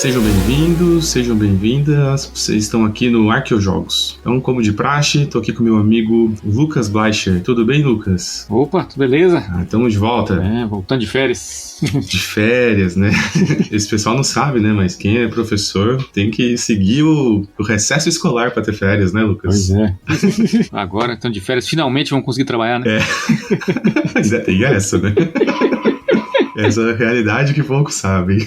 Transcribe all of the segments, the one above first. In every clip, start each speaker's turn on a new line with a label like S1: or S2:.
S1: Sejam bem-vindos, sejam bem-vindas, vocês estão aqui no Arqueojogos. Então, como de praxe, tô aqui com meu amigo Lucas Bleicher. Tudo bem, Lucas?
S2: Opa, tudo beleza?
S1: Estamos de volta.
S2: Voltando de férias.
S1: De férias, né? Esse pessoal não sabe, né? Mas quem é professor tem que seguir o recesso escolar para ter férias, né, Lucas?
S2: Pois é. Agora, estão de férias, finalmente vão conseguir trabalhar, né?
S1: Ainda tem essa, né? Essa é a realidade que poucos sabem.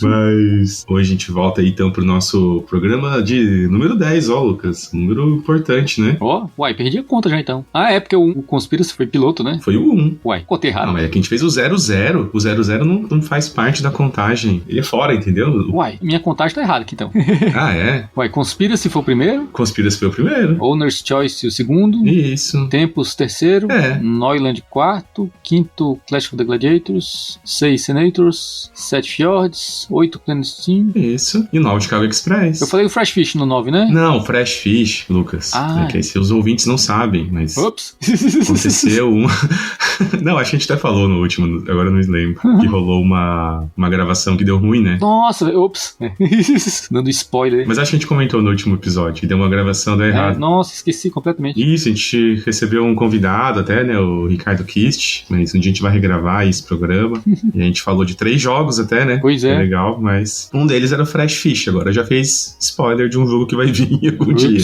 S1: Mas hoje a gente volta aí então pro nosso programa de número 10, Lucas. Um número importante, né?
S2: Uai, perdi a conta já então. É porque o Conspiracy foi piloto, né?
S1: Foi o 1.
S2: Uai, contei errado.
S1: Não, mas é que a gente fez o 00. O 00 não faz parte da contagem. Ele é fora, entendeu?
S2: Uai, minha contagem tá errada aqui então.
S1: É?
S2: Uai, Conspiracy foi o primeiro?
S1: Conspiracy foi o primeiro.
S2: Owner's Choice o segundo.
S1: Isso.
S2: Tempus terceiro. Neuland quarto. Quinto, Clash of the Gladiators. 6 Senators, 7 Fjords, 8 Clandestine.
S1: Isso. E 9 Chicago Express.
S2: Eu falei o Fresh Fish no 9, né?
S1: Não, Fresh Fish, Lucas. É que aí os ouvintes não sabem, mas...
S2: Ops!
S1: Aconteceu Não, acho que a gente até falou no último, agora eu não lembro, que rolou uma gravação que deu ruim, né?
S2: Nossa, ops! Dando spoiler.
S1: Mas acho que a gente comentou no último episódio que deu uma gravação, deu errado.
S2: Nossa, esqueci completamente.
S1: Isso, a gente recebeu um convidado até, né, o Ricardo Kist, mas um dia a gente vai regravar esse programa. E a gente falou de 3 jogos até, né?
S2: Pois é.
S1: Legal, mas um deles era o Fresh Fish. Agora já fez spoiler de um jogo que vai vir algum dia.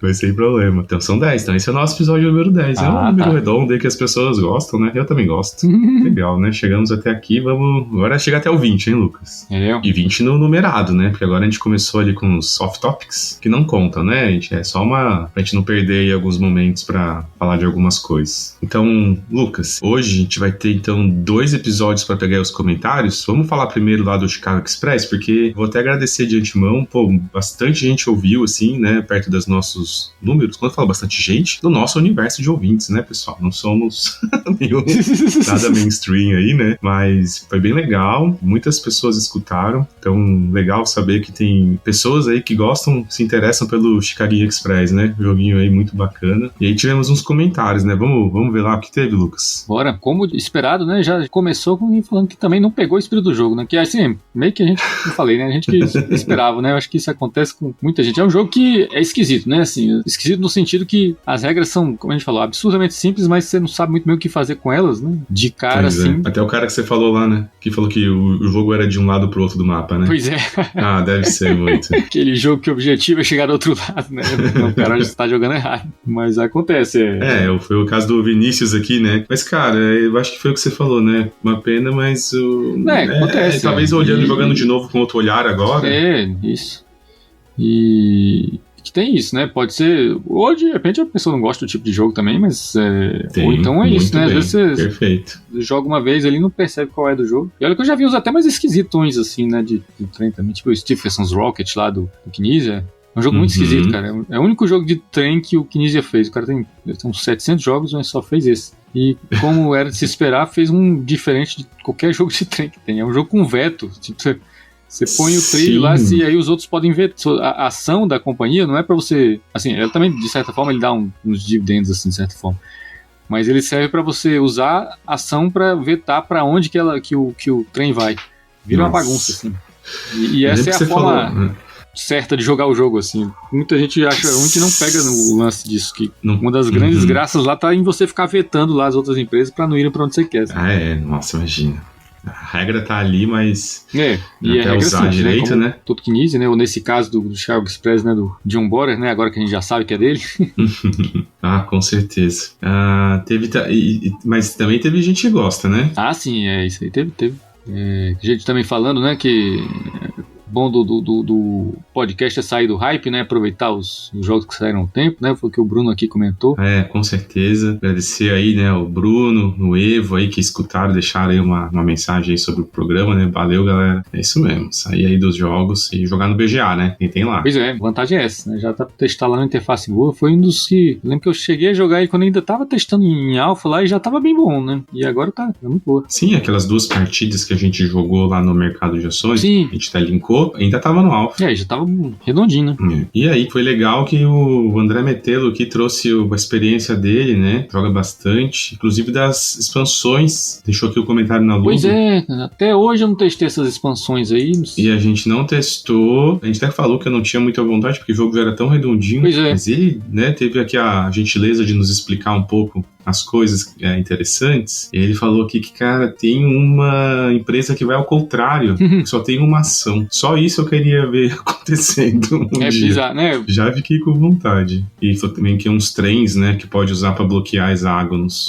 S1: Mas sem problema. Então são 10. Então esse é o nosso episódio número 10. É um número redondo aí que as pessoas gostam, né? Eu também gosto. Legal, né? Chegamos até aqui, vamos... Agora chega até o 20, hein, Lucas? E 20 no numerado, né? Porque agora a gente começou ali com os soft topics, que não contam, né? A gente é só pra gente não perder aí alguns momentos pra falar de algumas coisas. Então, Lucas, hoje a gente vai ter, então, 2 episódios pra pegar os comentários. Vamos falar primeiro lá do Chicago Express, porque vou até agradecer de antemão, bastante gente ouviu, assim, né, perto dos nossos números. Quando eu falo bastante gente, do nosso universo de ouvintes, né, pessoal? Não somos nada mainstream aí, né? Mas foi bem legal, muitas pessoas escutaram, então legal saber que tem pessoas aí que gostam, se interessam pelo Chicago Express, né? Joguinho aí muito bacana. E aí tivemos uns comentários, né? Vamos ver lá o que teve, Lucas.
S2: Bora, como esperado, né? Já começou com alguém falando que também não pegou o espírito do jogo, né? Que assim, meio que a gente, não falei, né? A gente que esperava, né? Eu acho que isso acontece com muita gente. É um jogo que é esquisito, né? Assim, esquisito no sentido que as regras são, como a gente falou, absurdamente simples, mas você não sabe muito bem o que fazer com elas, né? De cara, assim.
S1: Até o cara que você falou lá, né? Que falou que o jogo era de um lado pro outro do mapa, né?
S2: Pois é.
S1: Deve ser muito.
S2: Aquele jogo que o objetivo é chegar do outro lado, né? Não, o cara já está jogando errado. Mas acontece.
S1: Foi o caso do Vinícius aqui, né? Mas, cara, eu acho que foi o que você falou, né? Uma pena, mas
S2: acontece.
S1: Talvez olhando e jogando de novo com outro olhar agora.
S2: Isso. E que tem isso, né? Pode ser... Ou de repente a pessoa não gosta do tipo de jogo também, mas... ou então é isso, né?
S1: Bem.
S2: Às vezes você
S1: Perfeito.
S2: joga uma vez ali e não percebe qual é do jogo. E olha que eu já vi uns até mais esquisitões, assim, né? De trem também. Tipo o Stephen's Rocket lá do Kinesia. É um jogo muito esquisito, cara. É o único jogo de trem que o Kinesia fez. O cara tem uns 700 jogos, mas só fez esse. E como era de se esperar, fez um diferente de qualquer jogo de trem que tem. É um jogo com veto. Tipo, você põe o trilho lá e aí os outros podem ver. A ação da companhia não é pra você... Assim, ela também, de certa forma, ele dá uns dividendos, assim, de certa forma. Mas ele serve pra você usar a ação pra vetar pra onde que o trem vai. Vira uma bagunça, assim. E essa é a forma... certa de jogar o jogo, assim. Muita gente acha, muita gente não pega no lance disso, que uma das grandes graças lá tá em você ficar vetando lá as outras empresas pra não irem pra onde você quer. Assim.
S1: Nossa, imagina. A regra tá ali, mas
S2: e
S1: até
S2: a
S1: usar
S2: simples,
S1: direito, né?
S2: Todo Kinesia, né? Ou nesse caso do Chicago Express, né? Do John Borer, né? Agora que a gente já sabe que é dele.
S1: Com certeza. Mas também teve gente que gosta, né?
S2: Sim, isso aí teve. Gente também falando, né? Que... bom do podcast é sair do hype, né? Aproveitar os jogos que saíram no tempo, né? Foi o que o Bruno aqui comentou.
S1: Com certeza. Agradecer aí, né, o Bruno, o Evo aí que escutaram, deixaram aí uma mensagem aí sobre o programa, né? Valeu, galera. É isso mesmo. Sair aí dos jogos e jogar no BGA, né? Quem tem lá.
S2: Pois é, a vantagem é essa, né? Já tá testar lá na interface boa. Foi um dos que... Eu lembro que eu cheguei a jogar aí quando ainda tava testando em alpha lá e já tava bem bom, né? E agora tá muito boa.
S1: Sim, aquelas 2 partidas que a gente jogou lá no mercado de ações.
S2: Sim.
S1: A gente até linkou. Ainda tava no alpha.
S2: Já tava jogo redondinho, né?
S1: E aí, foi legal que o André Metelo aqui trouxe a experiência dele, né? Joga bastante, inclusive das expansões. Deixou aqui o comentário na Ludo.
S2: Pois é, até hoje eu não testei essas expansões aí.
S1: E a gente não testou. A gente até falou que eu não tinha muita vontade, porque o jogo já era tão redondinho.
S2: Pois é.
S1: Mas ele, né, teve aqui a gentileza de nos explicar um pouco as coisas interessantes. E ele falou aqui que, cara, tem uma empresa que vai ao contrário, que só tem uma ação. Só isso eu queria ver acontecendo um dia.
S2: Bizarro, né?
S1: Já fiquei com vontade. E falou também que uns trens, né, que pode usar pra bloquear hexágonos.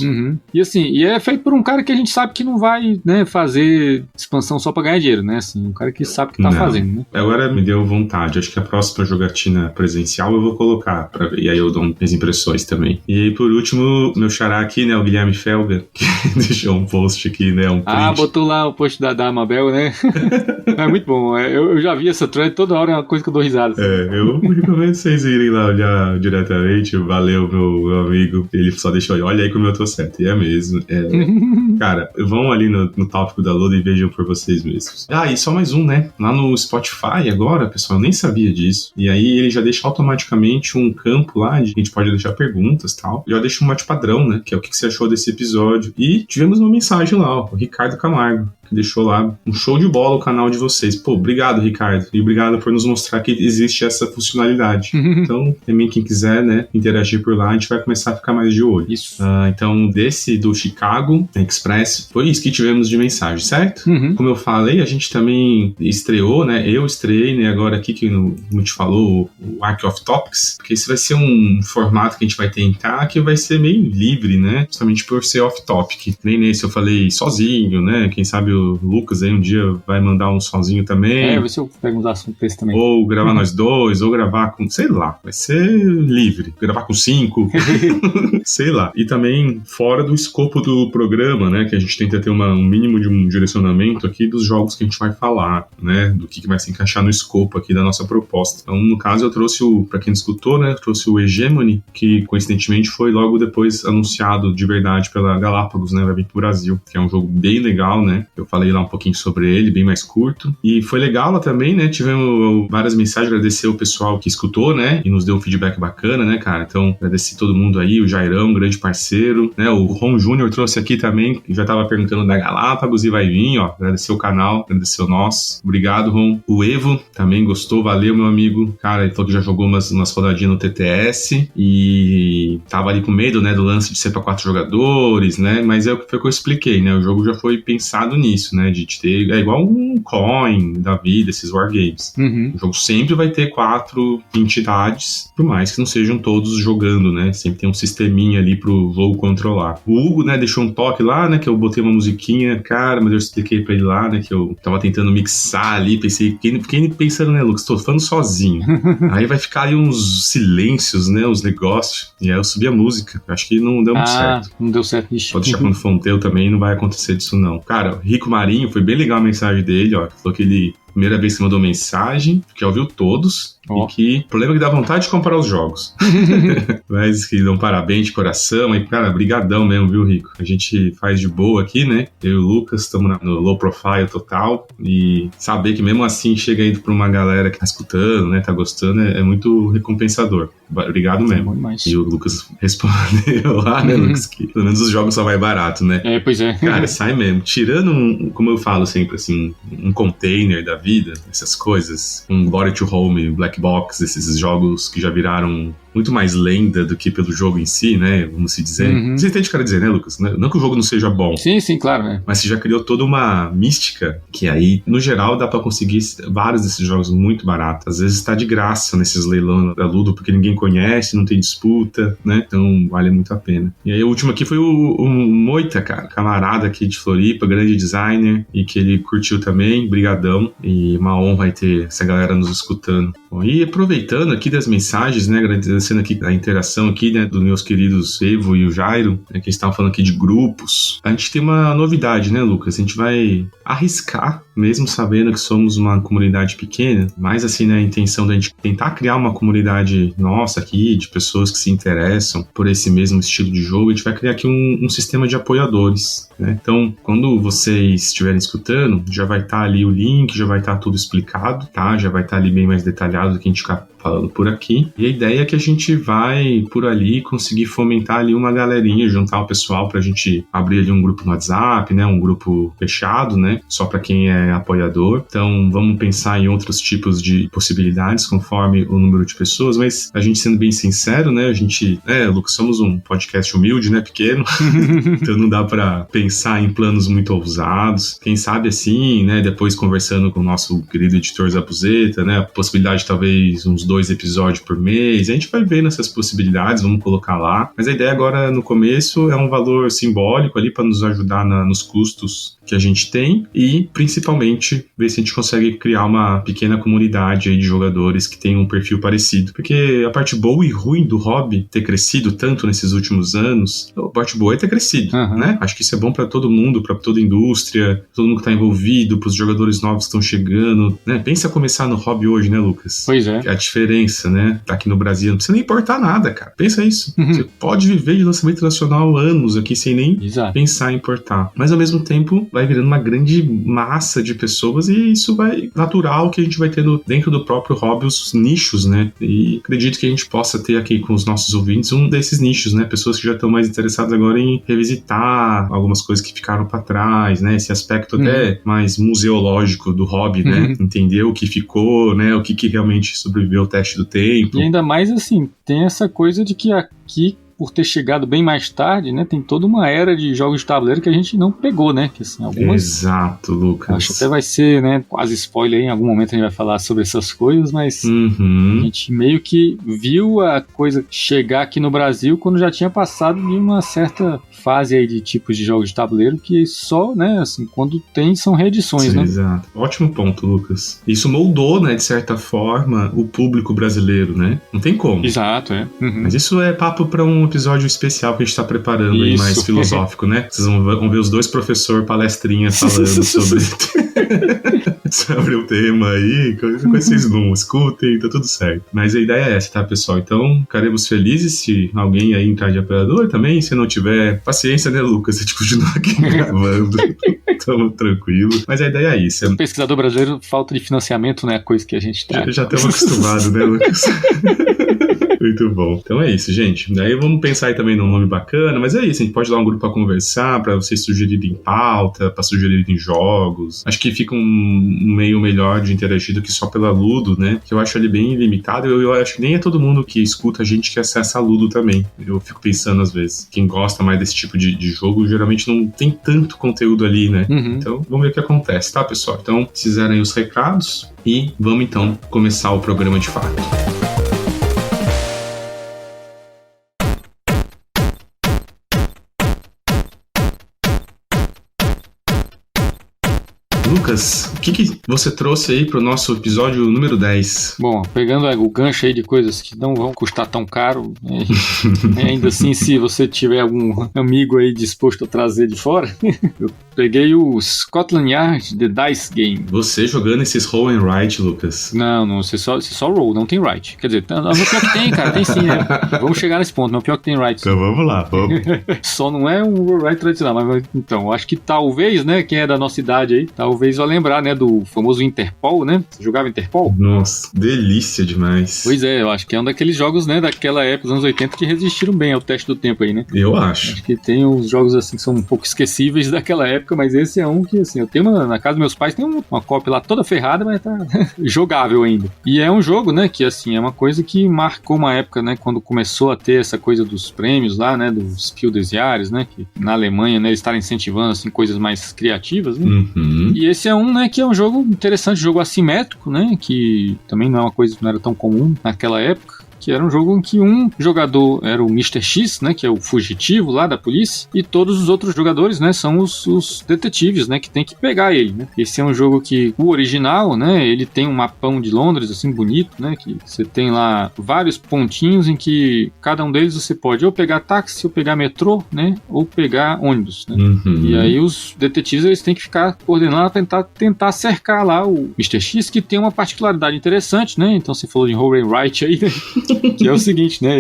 S2: E assim, é feito por um cara que a gente sabe que não vai, né, fazer expansão só pra ganhar dinheiro, né? Assim, um cara que sabe o que tá fazendo, né?
S1: Agora me deu vontade. Acho que a próxima jogatina presencial eu vou colocar pra ver. E aí eu dou minhas impressões também. E por último, meu xará aqui, né, o Guilherme Felga, que deixou um post aqui, né, um print.
S2: Botou lá o post da Amabel, né? É muito bom. Eu já vi essa thread, toda hora é uma coisa que eu dou risada. Assim.
S1: Eu recomendo vocês irem lá olhar diretamente. Valeu, meu amigo. Ele só deixou, olha aí como eu tô certo. E é mesmo. Cara, vão ali no tópico da Ludo e vejam por vocês mesmos. E só mais um, né? Lá no Spotify agora, pessoal, eu nem sabia disso. E aí ele já deixa automaticamente um campo lá, de a gente pode deixar perguntas e tal. Já deixa um mate padrão, né? Que é o que você achou desse episódio. E tivemos uma mensagem lá, ó, o Ricardo Camargo, que deixou lá um show de bola o canal de vocês. Pô, obrigado, Ricardo. E obrigado por nos mostrar que existe essa funcionalidade. Então, também quem quiser, né, interagir por lá, a gente vai começar a ficar mais de olho.
S2: Isso.
S1: Então, desse do Chicago Express, foi isso que tivemos de mensagem, certo? Como eu falei, a gente também estreou, né? Eu estreiei, né, agora aqui, que a gente falou, o Arc of Topics, porque esse vai ser um formato que a gente vai tentar, que vai ser meio livre, né? Justamente por ser off-topic. Nem nesse eu falei sozinho, né? Quem sabe o Lucas aí um dia vai mandar um sozinho também.
S2: Ver se eu pego uns assuntos desse também.
S1: Ou gravar nós dois, ou gravar com, sei lá, vai ser livre. Gravar com 5, sei lá. E também fora do escopo do programa, né? Que a gente tenta ter um mínimo de um direcionamento aqui dos jogos que a gente vai falar, né? Do que vai se encaixar no escopo aqui da nossa proposta. Então, no caso, eu trouxe pra quem escutou, né? Eu trouxe o Hegemony, que coincidentemente foi logo depois anunciado de verdade pela Galápagos, né? Vai vir pro Brasil, que é um jogo bem legal, né? Eu falei lá um pouquinho sobre ele, bem mais curto. E foi legal lá também, né? Tivemos várias mensagens, agradecer o pessoal que escutou, né? E nos deu um feedback bacana, né, cara? Então, agradecer todo mundo aí, o Jairão, grande parceiro, né? O Ron Júnior trouxe aqui também, que já tava perguntando da Galápagos e vai vir, ó. Agradecer o canal, agradecer o nosso. Obrigado, Ron. O Evo também gostou, valeu, meu amigo. Cara, ele falou que já jogou umas rodadinhas no TTS e tava ali com medo, né, do lance de ser pra 4 jogadores, né? Mas foi o que eu expliquei, né? O jogo já foi pensado nisso, né? De ter. É igual um Coin da vida, esses wargames. O jogo sempre vai ter 4 entidades, por mais que não sejam todos jogando, né? Sempre tem um sisteminha ali pro jogo controlar. O Hugo, né, deixou um toque lá, né? Que eu botei uma musiquinha, cara, mas eu expliquei pra ele lá, né? Que eu tava tentando mixar ali, pensei, fiquei pensando, né, Lucas? Tô falando sozinho. Aí vai ficar ali uns silêncios, né? Uns negócios. E aí eu subi a música. Acho que não deu muito certo.
S2: Não deu certo, ixi.
S1: Pode deixar quando for um teu também, não vai acontecer disso, não. Cara, o Rico Marinho, foi bem legal a mensagem dele, ó. Falou que ele, primeira vez que mandou mensagem, que ouviu todos, e que o problema é que dá vontade de comprar os jogos. Mas que dão parabéns de coração, e cara, brigadão mesmo, viu, Rico? A gente faz de boa aqui, né? Eu e o Lucas estamos no low profile total, e saber que mesmo assim chega aí pra uma galera que tá escutando, né, tá gostando, é muito recompensador. Obrigado mesmo. E o Lucas respondeu lá, né, Lucas, que pelo menos os jogos só vai barato, né?
S2: Pois é.
S1: Cara, sai mesmo. Tirando, como eu falo sempre, assim, um container da vida, essas coisas, um Glory to Home, Black Box, esses jogos que já viraram muito mais lenda do que pelo jogo em si, né? Vamos se dizer. Você entende o que eu quero dizer, né, Lucas? Não que o jogo não seja bom.
S2: Sim, claro, né?
S1: Mas você já criou toda uma mística que aí, no geral, dá pra conseguir vários desses jogos muito baratos. Às vezes tá de graça nesses leilões da Ludo, porque ninguém conhece, não tem disputa, né? Então vale muito a pena. E aí o último aqui foi o Moita, cara, camarada aqui de Floripa, grande designer, e que ele curtiu também, brigadão. E uma honra aí ter essa galera nos escutando. Bom, e aproveitando aqui das mensagens, né, agradecendo aqui a interação aqui, né, dos meus queridos Evo e o Jairo, né, que estavam falando aqui de grupos. A gente tem uma novidade, né, Lucas? A gente vai arriscar, mesmo sabendo que somos uma comunidade pequena, mas assim, né, a intenção da gente tentar criar uma comunidade nossa aqui, de pessoas que se interessam por esse mesmo estilo de jogo, a gente vai criar aqui um sistema de apoiadores, né? Então, quando vocês estiverem escutando, já vai estar ali o link, já vai estar tudo explicado, tá? Já vai estar ali bem mais detalhado do que a gente ficar falando por aqui. E a ideia é que a gente vai, por ali, conseguir fomentar ali uma galerinha, juntar o pessoal pra gente abrir ali um grupo no WhatsApp, né? Um grupo fechado, né? Só pra quem é apoiador. Então, vamos pensar em outros tipos de possibilidades, conforme o número de pessoas, mas a gente sendo bem sincero, né? A gente, Lucas, somos um podcast humilde, né? Pequeno. Então não dá pra pensar em planos muito ousados. Quem sabe assim, né? Depois conversando com o nosso querido editor Zapuzeta, né? A possibilidade talvez uns 2 episódios por mês. A gente vai vendo essas possibilidades, vamos colocar lá. Mas a ideia agora, no começo, é um valor simbólico ali para nos ajudar nos custos que a gente tem e, principalmente, ver se a gente consegue criar uma pequena comunidade aí de jogadores que tem um perfil parecido. Porque a parte boa e ruim do hobby ter crescido tanto nesses últimos anos, a parte boa é ter crescido, né? Acho que isso é bom para todo mundo, para toda a indústria, todo mundo que tá envolvido, pros jogadores novos que estão chegando, né? Pensa começar no hobby hoje, né, Lucas?
S2: Pois é.
S1: A diferença, né? Tá aqui no Brasil, não precisa nem importar nada, cara. Pensa isso. Você pode viver de lançamento nacional anos aqui sem nem pensar em importar. Mas, ao mesmo tempo, vai virando uma grande massa de pessoas e isso vai natural que a gente vai tendo dentro do próprio hobby os nichos, né? E acredito que a gente possa ter aqui com os nossos ouvintes um desses nichos, né? Pessoas que já estão mais interessadas agora em revisitar algumas coisas que ficaram para trás, né? Esse aspecto até mais museológico do hobby, né? Entender o que ficou, né? O que realmente sobreviveu ao teste do tempo.
S2: E ainda mais assim, tem essa coisa de que aqui, por ter chegado bem mais tarde, né, tem toda uma era de jogos de tabuleiro que a gente não pegou, né, que assim, algumas...
S1: Exato, Lucas.
S2: Acho que até vai ser, né, quase spoiler aí, em algum momento a gente vai falar sobre essas coisas, mas a gente meio que viu a coisa chegar aqui no Brasil quando já tinha passado de uma certa fase aí de tipos de jogos de tabuleiro que só, né, assim, quando tem são reedições,
S1: sim,
S2: né?
S1: Exato. Ótimo ponto, Lucas. Isso moldou, né, de certa forma, o público brasileiro, né? Não tem como.
S2: Exato, é.
S1: Mas isso é papo para um episódio especial que a gente tá preparando aí, mais filosófico, né? Vocês vão ver os 2 professores palestrinha falando sobre o tema aí, coisa que vocês não escutem, tá tudo certo. Mas a ideia é essa, tá, pessoal? Então, ficaremos felizes se alguém aí entrar de apoiador também, se não tiver paciência, né, Lucas? A gente continua aqui gravando. Tamo tranquilo. Mas a ideia é isso.
S2: O pesquisador brasileiro, falta de financiamento, né? Coisa que a gente tá.
S1: Já estamos acostumados, né, Lucas? Muito bom. Então é isso, gente. Daí vamos pensar aí também num nome bacana, mas é isso, a gente pode dar um grupo pra conversar, pra vocês sugerirem pauta, pra sugerirem jogos. Acho que fica um meio melhor de interagir do que só pela Ludo, né? Que eu acho ele bem limitado. Eu acho que nem é todo mundo que escuta a gente que acessa a Ludo também. Eu fico pensando às vezes. Quem gosta mais desse tipo de jogo geralmente não tem tanto conteúdo ali, né? Então vamos ver o que acontece, tá, pessoal? Então, fizeram aí os recados e vamos então começar o programa de fato. Lucas, o que você trouxe aí pro nosso episódio número 10?
S2: Bom, pegando o gancho aí de coisas que não vão custar tão caro, né? Ainda assim, se você tiver algum amigo aí disposto a trazer de fora, eu peguei o Scotland Yard The Dice Game.
S1: Você jogando esses roll and write, Lucas?
S2: Não, você só roll, não tem write. Quer dizer, não, pior que tem, cara, tem sim, né? Vamos chegar nesse ponto, não, pior que tem write.
S1: Então vamos lá, vamos.
S2: Só não é um roll write tradicional, mas então, acho que talvez, né, quem é da nossa idade aí, talvez vai lembrar, né, do famoso Interpol, né? Você jogava Interpol?
S1: Nossa, delícia demais.
S2: Pois é, eu acho que é um daqueles jogos, né, daquela época, dos anos 80, que resistiram bem ao teste do tempo aí, né?
S1: Eu acho.
S2: Acho que tem uns jogos, assim, que são um pouco esquecíveis daquela época, mas esse é um que, assim, eu tenho na casa dos meus pais, tem uma cópia lá toda ferrada, mas tá jogável ainda. E é um jogo, né, que, assim, é uma coisa que marcou uma época, né, quando começou a ter essa coisa dos prêmios lá, né, dos Spiel des Jahres, né, que na Alemanha, né, eles estarem incentivando, assim, coisas mais criativas, né? E esse é um, né, que é um jogo interessante, jogo assimétrico, né, que também não é uma coisa que não era tão comum naquela época, Que era um jogo em que um jogador era o Mr. X, né? Que é o fugitivo lá da polícia, e todos os outros jogadores, né? São os detetives, né? Que tem que pegar ele, né? Esse é um jogo que, o original, né? Ele tem um mapão de Londres, assim, bonito, né? Que você tem lá vários pontinhos em que cada um deles você pode ou pegar táxi, ou pegar metrô, né? Ou pegar ônibus, né? E aí os detetives, eles têm que ficar coordenando, tentar cercar lá o Mr. X, que tem uma particularidade interessante, né? Então você falou de Roll Wright aí, né? Que é o seguinte, né?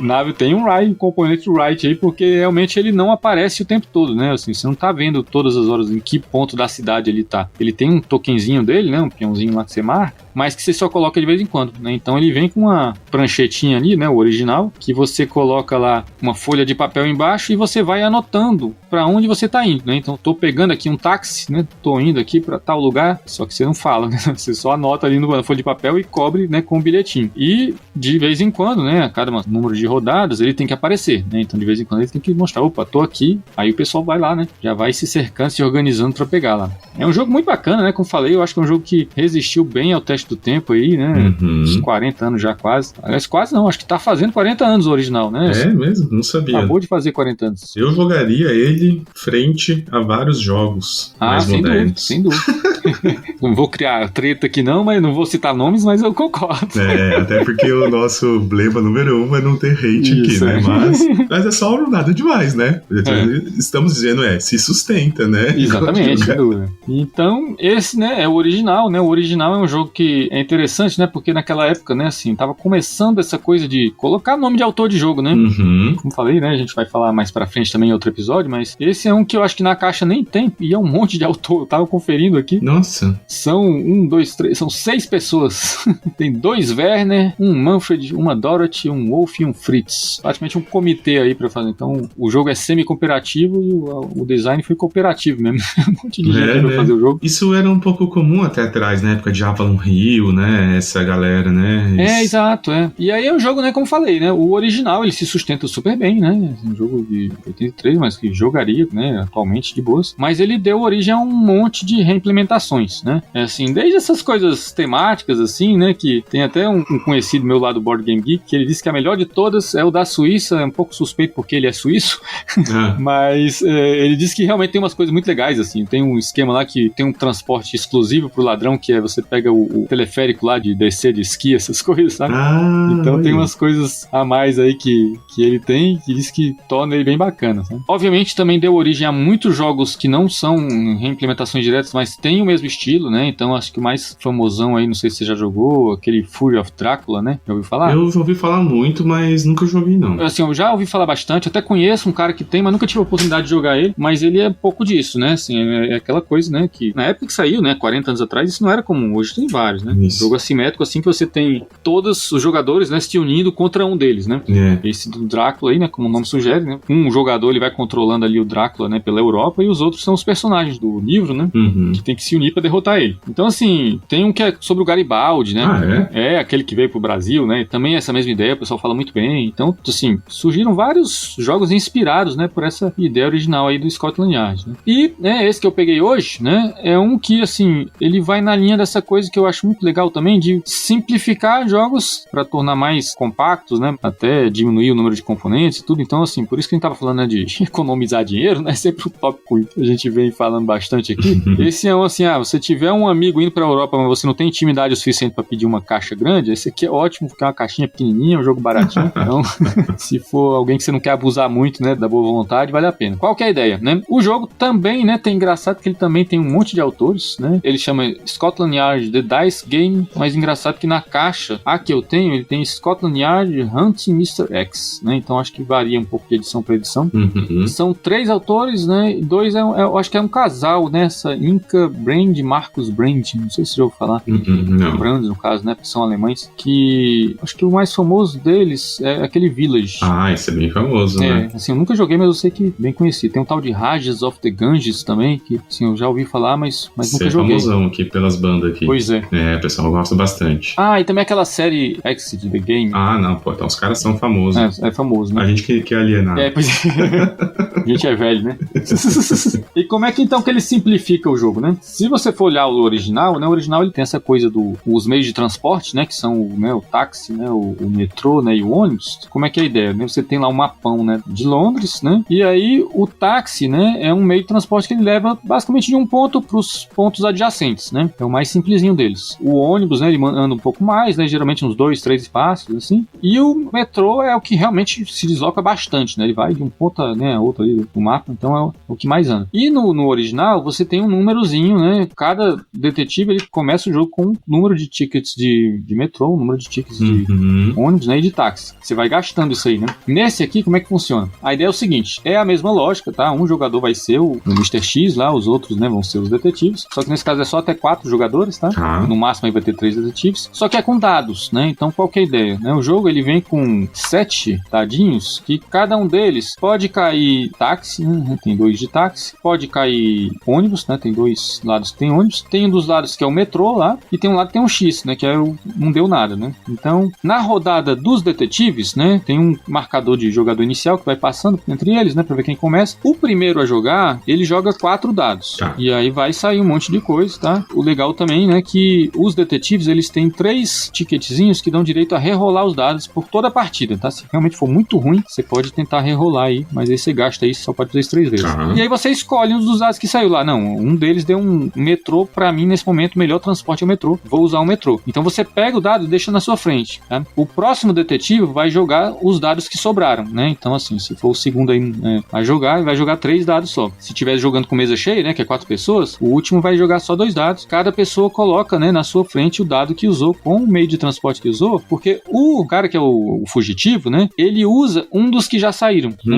S2: Nave tem um componente Wright aí, porque realmente ele não aparece o tempo todo, né? Assim, você não tá vendo todas as horas em que ponto da cidade ele tá. Ele tem um tokenzinho dele, né? Um peãozinho lá que você marca, mas que você só coloca de vez em quando, né? Então ele vem com uma pranchetinha ali, né? O original, que você coloca lá uma folha de papel embaixo e você vai anotando para onde você tá indo, né? Então tô pegando aqui um táxi, né? Tô indo aqui para tal lugar, só que você não fala, né? Você só anota ali na folha de papel e cobre, né? Com um bilhetinho. E de vez em quando, né? A cada número de rodadas ele tem que aparecer, né? Então de vez em quando ele tem que mostrar, opa, tô aqui. Aí o pessoal vai lá, né? Já vai se cercando, se organizando para pegar lá. É um jogo muito bacana, né? Como falei, eu acho que é um jogo que resistiu bem ao teste do tempo aí, né? Uns 40 anos já quase. Aliás, quase não, acho que tá fazendo 40 anos o original, né?
S1: É mesmo? Não sabia.
S2: Acabou de fazer 40 anos.
S1: Eu jogaria ele frente a vários jogos mais modernos.
S2: Sem dúvida. Não vou criar treta aqui não, mas não vou citar nomes, mas eu concordo.
S1: Até porque o nosso blema número 1 é não ter hate aqui, né? Mas é só nada demais, né? Estamos dizendo, se sustenta, né?
S2: Exatamente, sem dúvida. Então, esse, né, é o original, né? O original é um jogo que é interessante, né? Porque naquela época, né, assim, tava começando essa coisa de colocar nome de autor de jogo, né? Como falei, né? A gente vai falar mais pra frente também em outro episódio, mas esse é um que eu acho que na caixa nem tem, e é um monte de autor. Eu tava conferindo aqui.
S1: Nossa.
S2: São 6 pessoas. Tem 2 Werner, um Manfred, uma Dorothy, um Wolf e um Fritz. Praticamente um comitê aí pra fazer. Então, o jogo é semi-cooperativo e o design foi cooperativo mesmo. Um monte de gente pra fazer o jogo.
S1: Isso era um pouco comum até atrás, na época de Avalon Hill, né? Essa galera, né?
S2: Exato, E aí é um jogo, né, como falei, né? O original, ele se sustenta super bem, né? Um jogo de 83, mas que jogaria, né, atualmente de boas. Mas ele deu origem a um monte de reimplementações, né? Assim, desde essas coisas temáticas, assim, né? Que tem até um conhecido meu lá do Board Game Geek, que ele disse que a melhor de todas é o da Suíça, é um pouco suspeito porque ele é suíço, mas ele disse que realmente tem umas coisas muito legais, assim. Tem um esquema lá que tem um transporte exclusivo pro ladrão, que é você pega o teleférico lá de descer de esqui, essas coisas, sabe? Então tem umas coisas a mais aí que ele tem, que diz que torna ele bem bacana, sabe? Obviamente também deu origem a muitos jogos que não são reimplementações diretas, mas tem o mesmo estilo, né? Então acho que o mais famosão aí, não sei se você já jogou, aquele Fury of Drácula, né? Já ouviu falar?
S1: Eu já ouvi falar muito, mas nunca joguei não.
S2: Assim, eu já ouvi falar bastante, até conheço um cara que tem, mas nunca tive a oportunidade de jogar ele, mas ele é pouco disso, né? Assim, é aquela coisa, né? Que na época que saiu, né? 40 anos atrás, isso não era comum. Hoje tem vários, né?
S1: Isso.
S2: Jogo assimétrico, assim, que você tem todos os jogadores, né? Se unindo contra um deles, né? Esse do Drácula aí, né? Como o nome sugere, né? Um jogador, ele vai controlando ali o Drácula, né? Pela Europa, e os outros são os personagens do livro, né? Que tem que se unir pra derrotar ele. Então, assim, tem um que é sobre o Garibaldi, né? É aquele que veio pro Brasil, né? Também essa mesma ideia, o pessoal fala muito bem. Então, assim, surgiram vários jogos inspirados, né? Por essa ideia original aí do Scotland Yard, né? E, né, esse que eu peguei hoje, né? É um que, assim, ele vai na linha dessa coisa que eu acho muito legal também, de simplificar jogos para tornar mais compactos, né? Até diminuir o número de componentes e tudo. Então, assim, por isso que a gente tava falando, né, de economizar dinheiro, né? Sempre o tópico que a gente vem falando bastante aqui. Esse é um, assim, você tiver um amigo indo pra Europa, mas você não tem intimidade o suficiente para pedir uma caixa grande, esse aqui é ótimo, porque é uma caixinha pequenininha, um jogo baratinho. Então, se for alguém que você não quer abusar muito, né, da boa vontade, vale a pena. Qual que é a ideia, né? O jogo também, né, tem engraçado que ele também tem um monte de autores, né? Ele chama Scotland Yard The Dice Game, mas engraçado que na caixa, a que eu tenho, ele tem Scotland Yard Hunting Mr. X, né? Então acho que varia um pouco de edição para edição. São 3 autores, né? 2 eu acho que é um casal, né? Essa Inka Brand e Marcus Brand, não sei se você já ouviu falar.
S1: Não.
S2: Brand, no caso, né? São alemães, que acho que o mais famoso deles é aquele Village.
S1: Esse é bem famoso, né?
S2: Assim, eu nunca joguei, mas eu sei que é bem conhecido. Tem um tal de Rages of the Ganges também, que, assim, eu já ouvi falar, mas nunca joguei.
S1: É famosão aqui pelas bandas aqui.
S2: Pois é.
S1: O pessoal gosta bastante.
S2: Ah, e também aquela série Exit the Game.
S1: Ah, não, pô, então os caras são famosos.
S2: É famoso, né?
S1: A gente que é alienado.
S2: Pois é. A gente é velho, né? E como é que então que ele simplifica o jogo, né? Se você for olhar o original, né? O original ele tem essa coisa dos meios de transporte, né? Que são o táxi, né? O metrô, né? E o ônibus. Como é que é a ideia, né? Você tem lá um mapão, né? De Londres, né? E aí o táxi, né? É um meio de transporte que ele leva basicamente de um ponto para os pontos adjacentes, né? É o mais simplesinho deles. O ônibus, né? Ele anda um pouco mais, né? Geralmente uns 2, 3 passos, assim. E o metrô é o que realmente se desloca bastante, né? Ele vai de um ponto a outro ali no mapa, então é o que mais anda. E no original, você tem um númerozinho, né? Cada detetive, ele começa o jogo com um número de tickets de metrô, um número de tickets de ônibus, né? E de táxi. Você vai gastando isso aí, né? Nesse aqui, como é que funciona? A ideia é o seguinte, é a mesma lógica, tá? Um jogador vai ser o Mr. X lá, os outros, né? Vão ser os detetives. Só que nesse caso é só até 4 jogadores, tá? No máximo aí vai ter 3 detetives. Só que é com dados, né? Então qual que é a ideia? Né? O jogo, ele vem com 7 dadinhos, que cada um deles pode cair táxi, né? Tem 2 de táxi. Pode cair ônibus, né? Tem 2 lados que tem ônibus. Tem um dos lados que é o metrô lá. E tem um lado que tem um X, né? Que é não deu nada, né? Então, na rodada dos detetives, né? Tem um marcador de jogador inicial que vai passando entre eles, né? Pra ver quem começa. O primeiro a jogar, ele joga 4 dados. E aí vai sair um monte de coisa, tá? O legal também, né? Que os detetives, eles têm 3 ticketzinhos que dão direito a rerolar os dados por toda a partida, tá? Se realmente for muito ruim, você pode tentar rerolar aí, mas aí você gasta isso, só pode fazer isso 3 vezes. E aí você escolhe um dos dados que saiu lá. Não, um deles deu um metrô, pra mim, nesse momento, o melhor transporte é o metrô. Vou usar o metrô. Então você pega o dado e deixa na sua frente, tá? O próximo detetive vai jogar os dados que sobraram, né? Então, assim, se for o segundo aí a jogar, vai jogar 3 dados só. Se estiver jogando com mesa cheia, né, que é 4 pessoas, o último vai jogar só 2 dados. Cada pessoa coloca, né, na sua frente o dado que usou com o meio de transporte que usou, porque o cara que é o fugitivo, né, ele usa um dos que já saíram, né?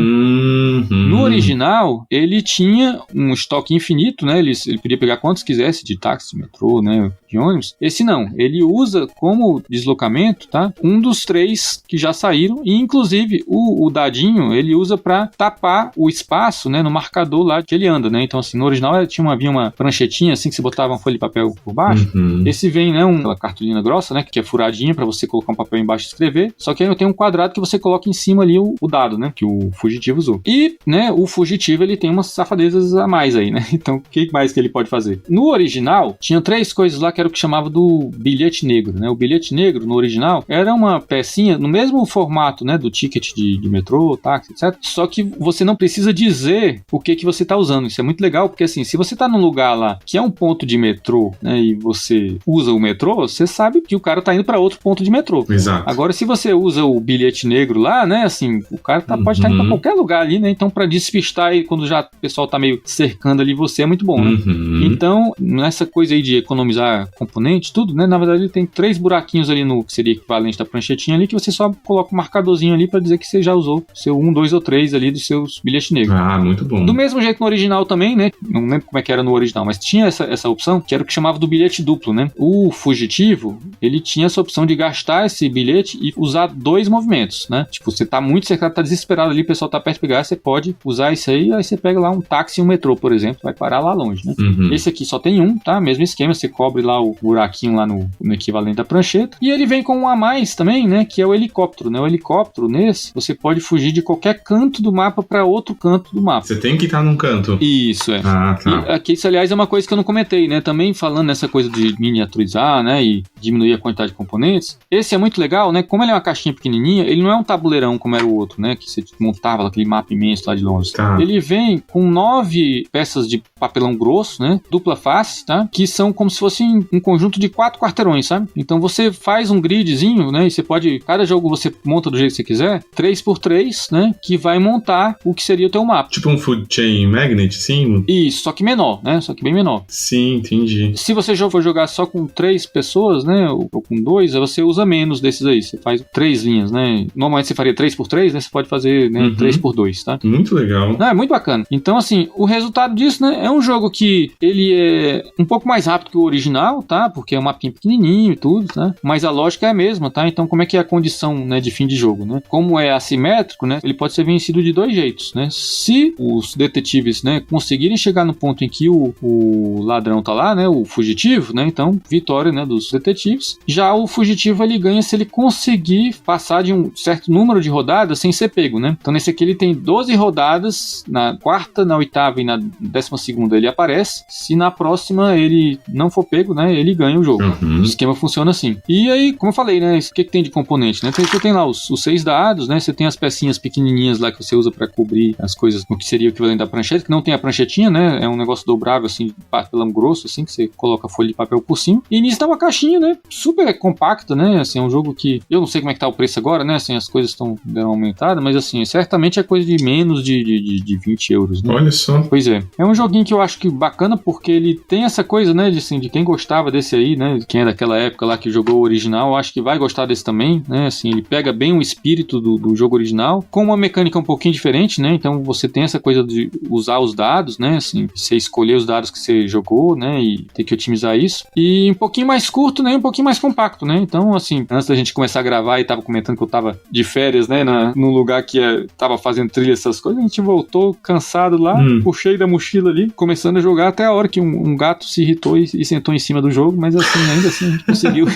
S2: No original, ele tinha um estoque infinito, né? Ele podia pegar quantos quisesse de táxi, de metrô, né, de ônibus. Esse não, ele usa como deslocamento, tá? Um dos 3 que já saíram e, inclusive, o dadinho, ele usa para tapar o espaço, né, no marcador lá que ele anda, né? Então, assim, no original havia uma pranchetinha, assim, que você botava uma folha de papel por baixo. Esse vem, né, uma cartolina grossa, né, que é furadinha para você colocar um papel embaixo e escrever. Só que aí tem um quadrado que você coloca em cima ali o dado, né, que o fugitivo usou. E, né, o fugitivo, ele tem umas safadezas a mais aí, né? Então, o que mais que ele pode fazer? No original, tinha 3 coisas lá que era o que chamava do bilhete negro, né? O bilhete negro, no original, era uma pecinha no mesmo formato, né, do ticket de metrô, táxi, etc. Só que você não precisa dizer o que você tá usando. Isso é muito legal, porque assim, se você tá num lugar lá que é um ponto de metrô, né, e você usa o metrô, você sabe que o cara tá indo para outro ponto de metrô.
S1: Exato.
S2: Agora, se você usa o bilhete negro lá, né, assim, o cara pode estar indo pra qualquer lugar ali, né? Então, para despistar aí, quando já o pessoal tá meio cercando ali você, é muito bom, né? Então, nessa coisa aí de economizar componentes, tudo, né? Na verdade, ele tem 3 buraquinhos ali no que seria equivalente da pranchetinha ali, que você só coloca um marcadorzinho ali para dizer que você já usou seu 1, 2 ou 3 ali dos seus bilhetes negros.
S1: Ah, muito bom.
S2: Do mesmo jeito no original também, né? Não lembro como é que era no original, mas tinha essa opção, que era o que chamava do bilhete duplo, né? O fugitivo, ele tinha essa opção de gastar esse bilhete e usar 2 movimentos, né? Tipo, você tá muito cercado, tá desesperado ali, o pessoal tá perto de pegar, você pode usar isso aí você pega lá um táxi e um metrô, por exemplo, vai parar lá longe, né? Esse aqui só tem um, tá? Mesmo esquema, você cobre lá o buraquinho lá no equivalente da prancheta. E ele vem com um a mais também, né? Que é o helicóptero, né? O helicóptero, nesse, você pode fugir de qualquer canto do mapa para outro canto do mapa.
S1: Você tem que estar num canto.
S2: Isso, é.
S1: Ah, tá.
S2: E aqui, isso, aliás, é uma coisa que eu não comentei, né? Também falando nessa coisa de miniaturizar, né? E diminuir a quantidade de componentes. Esse é muito legal, né? Como ele é uma caixinha pequenininha, ele não é um tabuleirão como era o outro, né? Que você montava aquele mapa imenso lá de longe.
S1: Tá.
S2: Ele vem com 9 peças de papelão grosso, né? Dupla face, tá? Que são como se fosse um conjunto de 4 quarteirões, sabe? Então você faz um gridzinho, né? E você pode... Cada jogo você monta do jeito que você quiser. 3x3, né? Que vai montar o que seria o teu mapa.
S1: Tipo um Food Chain Magnet, sim?
S2: Isso, só que menor, né? Só que bem menor.
S1: Sim, entendi.
S2: Se você for jogar só com 3 pessoas, né, ou com 2, você usa menos desses aí, você faz 3 linhas, né, normalmente você faria 3x3, né, você pode fazer, né, 3x2, tá?
S1: Muito legal.
S2: Não, é muito bacana. Então, assim, o resultado disso, né, é um jogo que ele é um pouco mais rápido que o original, tá, porque é um mapinha pequenininho e tudo, tá, mas a lógica é a mesma, tá, então como é que é a condição, né, de fim de jogo, né, como é assimétrico, né, ele pode ser vencido de 2 jeitos, né, se os detetives, né, conseguirem chegar no ponto em que o ladrão tá lá, né, o fugitivo, né, então vitória, né, dos detetives. Já o fugitivo ele ganha se ele conseguir passar de um certo número de rodadas sem ser pego, né, então nesse aqui ele tem 12 rodadas, na quarta, na oitava e na 12ª ele aparece, se na próxima ele não for pego, né, ele ganha o jogo. O esquema funciona assim. E aí, como eu falei, né, o que tem de componente, né, você tem lá os 6 dados, né, você tem as pecinhas pequenininhas lá que você usa para cobrir as coisas no que seria o equivalente da prancheta, que não tem a pranchetinha, né, é um negócio dobrável assim, de papelão grosso, assim, que você coloca a folha de papel por cima. E nisso tá uma caixinha, né, super compacta, né, assim, é um jogo que eu não sei como é que tá o preço agora, né, assim, as coisas deram aumentada, mas assim, certamente é coisa de menos de 20 euros, né?
S1: Olha só.
S2: Pois é. É um joguinho que eu acho que bacana porque ele tem essa coisa, né, de, assim, de quem gostava desse aí, né, quem é daquela época lá que jogou o original, eu acho que vai gostar desse também, né, assim, ele pega bem o espírito do jogo original, com uma mecânica um pouquinho diferente, né, então você tem essa coisa de usar os dados, né, assim, você escolher os dados que você jogou, né, e ter que otimizar isso, e um pouquinho mais curto, né, um pouquinho mais compacto, né, então, assim, antes da gente começar a gravar e tava comentando que eu tava de férias, né, num lugar que tava fazendo trilha, essas coisas, a gente voltou cansado lá, puxei da mochila ali, começando a jogar até a hora que um gato se irritou e sentou em cima do jogo, mas assim, ainda assim a gente conseguiu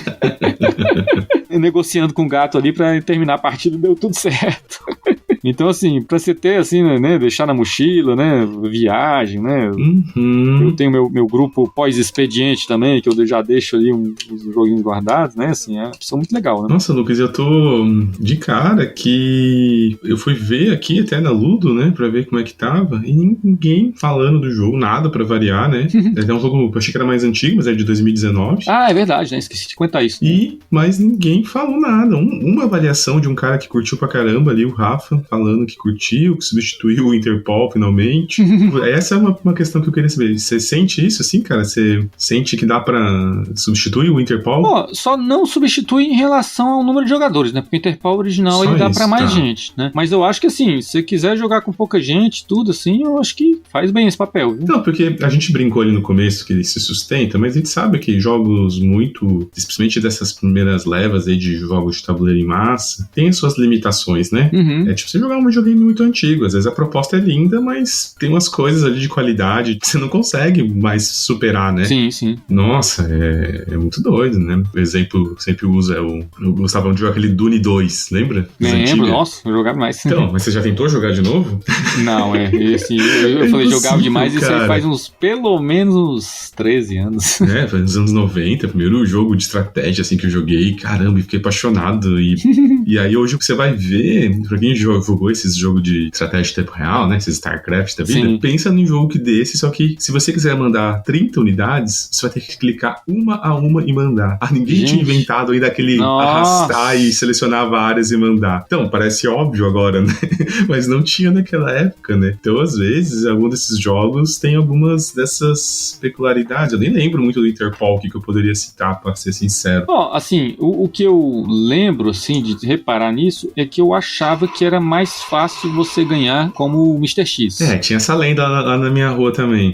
S2: negociando com o gato ali pra terminar a partida, deu tudo certo. Então, assim, pra você ter, assim, né, deixar na mochila, né, viagem, né, eu tenho meu grupo pós-expediente também, que eu já deixo ali uns joguinhos guardados, né, assim, é uma opção muito legal, né.
S1: Nossa, Lucas, eu tô de cara que eu fui ver aqui até na Ludo, né, pra ver como é que tava, e ninguém falando do jogo, nada pra variar, né. É um jogo, eu achei que era mais antigo, mas é de 2019.
S2: Ah, é verdade, né, esqueci de contar isso.
S1: Mas ninguém falou nada. Uma avaliação de um cara que curtiu pra caramba ali, o Rafa, falando que curtiu, que substituiu o Interpol finalmente. Essa é uma questão que eu queria saber. Você sente isso assim, cara? Você sente que dá pra substituir o Interpol?
S2: Pô, só não substitui em relação ao número de jogadores, né? Porque o Interpol original
S1: Só
S2: ele dá
S1: isso,
S2: pra mais
S1: tá.
S2: gente, né? Mas eu acho que assim, se você quiser jogar com pouca gente, tudo assim, eu acho que faz bem esse papel, viu?
S1: Não, porque a gente brincou ali no começo que ele se sustenta, mas a gente sabe que jogos muito, especialmente dessas primeiras levas aí de jogos de tabuleiro em massa, tem as suas limitações, né? É tipo você jogar um videogame muito antigo. Às vezes a proposta é linda, mas tem umas coisas ali de qualidade que você não consegue mais superar, né?
S2: Sim, sim.
S1: Nossa, é muito doido, né? O exemplo que sempre usa é o Gustavo de jogar aquele Dune 2, lembra?
S2: Lembro, nossa, eu jogava mais.
S1: Então, mas você já tentou jogar de novo?
S2: Não, esse, eu falei, jogava demais, isso aí faz pelo menos uns 13 anos.
S1: Faz nos anos 90, primeiro jogo de estratégia, assim, que eu joguei, caramba, e fiquei apaixonado, e aí hoje o que você vai ver, pra quem jogou esses jogos de estratégia de tempo real, né, esses StarCraft da vida, pensa num jogo desse, só que se você quiser mandar 30 unidades, você vai ter que clicar uma a uma e mandar. Ninguém tinha inventado ainda aquele arrastar e selecionar áreas e mandar. Então, parece óbvio agora, né, mas não tinha naquela época, né, então às vezes algum desses jogos tem algumas dessas peculiaridades. Eu nem lembro muito do Interpol que eu poderia citar, pra ser sincero.
S2: Bom, assim, o que eu lembro, assim, de reparar nisso, é que eu achava que era mais fácil você ganhar como o Mr. X.
S1: Tinha essa lenda lá na minha rua também.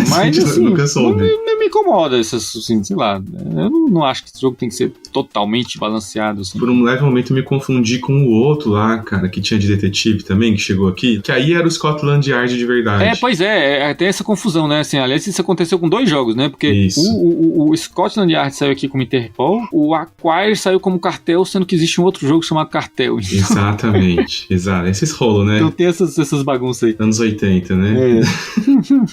S2: Mas assim,
S1: nunca soube.
S2: Não me incomoda, assim, sei lá, eu não acho que esse jogo tem que ser totalmente balanceado, assim.
S1: Por um leve momento eu me confundi com o outro lá, cara, que tinha de detetive também, que chegou aqui, que aí era o Scotland Yard de verdade.
S2: Pois é, tem essa confusão, né, assim, aliás, isso aconteceu com 2 jogos, né, porque o Scotland Yard saiu aqui como Interpol, o Acquire saiu como Cartel, sendo que existe um outro jogo chamado Cartel. Então...
S1: Exatamente, exato, esses rolos, né?
S2: Então tem essas bagunças aí.
S1: Anos 80, né?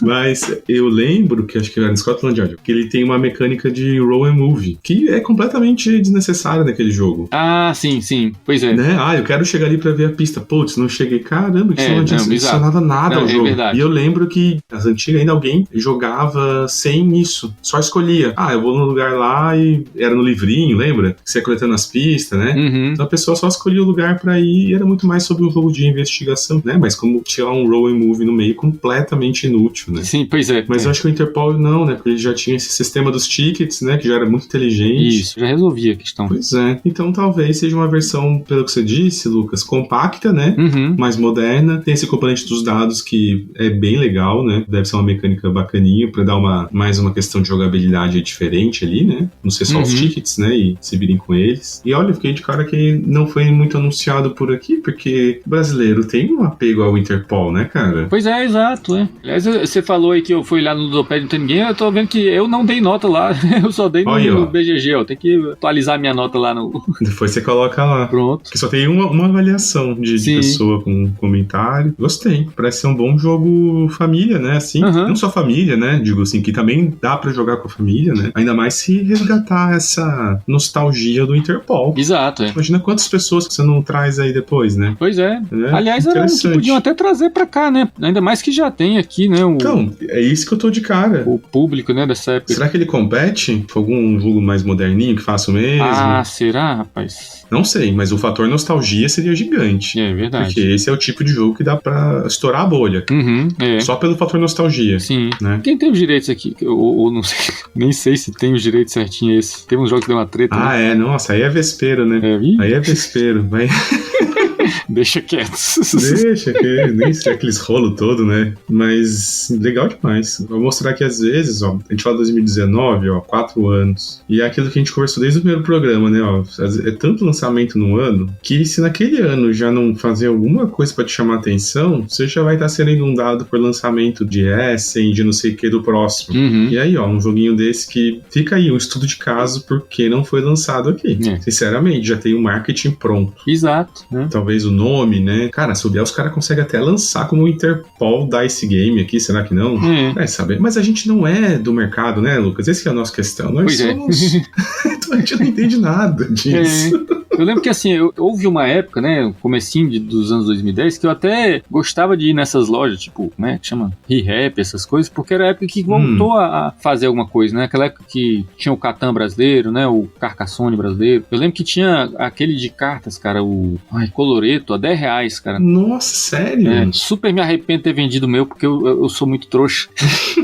S1: Mas eu lembro que acho que era no Scotland Yard, que ele tem uma mecânica de roll and move, que é completamente desnecessária naquele jogo.
S2: Ah, sim, pois é.
S1: Né? Eu quero chegar ali pra ver a pista. Putz, não cheguei. Caramba, que não adicionava nada ao jogo.
S2: Verdade.
S1: E eu lembro que as antigas ainda alguém jogava sem isso. Só escolhia. Eu vou no lugar lá e era no livrinho, lembra? Que você ia coletando as pistas, né? Então a pessoa só escolhia o lugar pra ir e era muito mais sobre um jogo de investigação, né? Mas como tinha um roll and move no meio completamente inútil, né?
S2: Sim, pois é.
S1: Mas eu acho que o Interpol não, né? Porque ele já tinha esse sistema dos tickets, né, que já era muito inteligente.
S2: Isso, já resolvia a questão.
S1: Pois é. Então talvez seja uma versão, pelo que você disse, Lucas, compacta, né, mais moderna. Tem esse componente dos dados que é bem legal, né, deve ser uma mecânica bacaninha pra dar mais uma questão de jogabilidade diferente ali, né, não ser só os tickets, né, e se virem com eles. E olha, eu fiquei de cara que não foi muito anunciado por aqui, porque o brasileiro tem um apego ao Interpol, né, cara?
S2: Pois é, exato, né. Aliás, você falou aí que eu fui lá no Ludopad não tem ninguém, eu tô vendo que eu não dei nota lá, eu só dei no BGG, ó, tem que atualizar minha nota lá no...
S1: Depois você coloca lá.
S2: Pronto.
S1: Que só tem uma avaliação de pessoa com comentário. Gostei, parece ser um bom jogo família, né, assim, não só família, né, digo assim, que também dá pra jogar com a família, né, ainda mais se resgatar essa nostalgia do Interpol.
S2: Exato, é.
S1: Imagina quantas pessoas que você não traz aí depois, né?
S2: Pois é. Aliás, era um que podiam até trazer pra cá, né? Ainda mais que já tem aqui, né?
S1: Então, é isso que eu tô de cara.
S2: O público, né, dessa época.
S1: Será que ele compete com algum jogo mais moderninho que faça o mesmo?
S2: Ah, será, rapaz?
S1: Não sei, mas o fator nostalgia seria gigante.
S2: É verdade.
S1: Porque esse é o tipo de jogo que dá pra estourar a bolha. Só pelo fator nostalgia.
S2: Sim.
S1: Né?
S2: Quem tem os direitos aqui? Ou não sei, nem sei se tem os direitos certinho esse. Tem uns jogos que deu uma treta.
S1: Ah, né? Nossa, aí é vespeiro, né? Aí é vespeiro. Vai...
S2: Deixa quieto.
S1: Deixa, que nem sei aqueles rolos todo, né? Mas legal demais. Vou mostrar aqui às vezes, ó. A gente fala 2019, ó, 4 anos. E é aquilo que a gente conversou desde o primeiro programa, né? Ó, é tanto lançamento no ano que se naquele ano já não fazer alguma coisa pra te chamar a atenção, você já vai estar sendo inundado por lançamento de Essen, de não sei o que do próximo. E aí, ó, um joguinho desse que fica aí, um estudo de caso porque não foi lançado aqui. Sinceramente, já tem o marketing pronto.
S2: Exato. Né?
S1: Talvez o nome, né? Cara, se souber, os caras conseguem até lançar como Interpol Dice Game aqui, será que não? Vai saber. Mas a gente não é do mercado, né, Lucas? Essa que é a nossa questão. Nós somos... Então a gente não entende nada disso.
S2: Eu lembro que, assim, houve uma época, né, comecinho dos anos 2010, que eu até gostava de ir nessas lojas, tipo, né, que chama ReHap, essas coisas, porque era a época que voltou a fazer alguma coisa, né? Aquela época que tinha o Catan brasileiro, né, o Carcassonne brasileiro. Eu lembro que tinha aquele de cartas, cara, o Coloreto, a R$10, cara.
S1: Nossa, sério?
S2: Super me arrependo de ter vendido o meu, porque eu sou muito trouxa.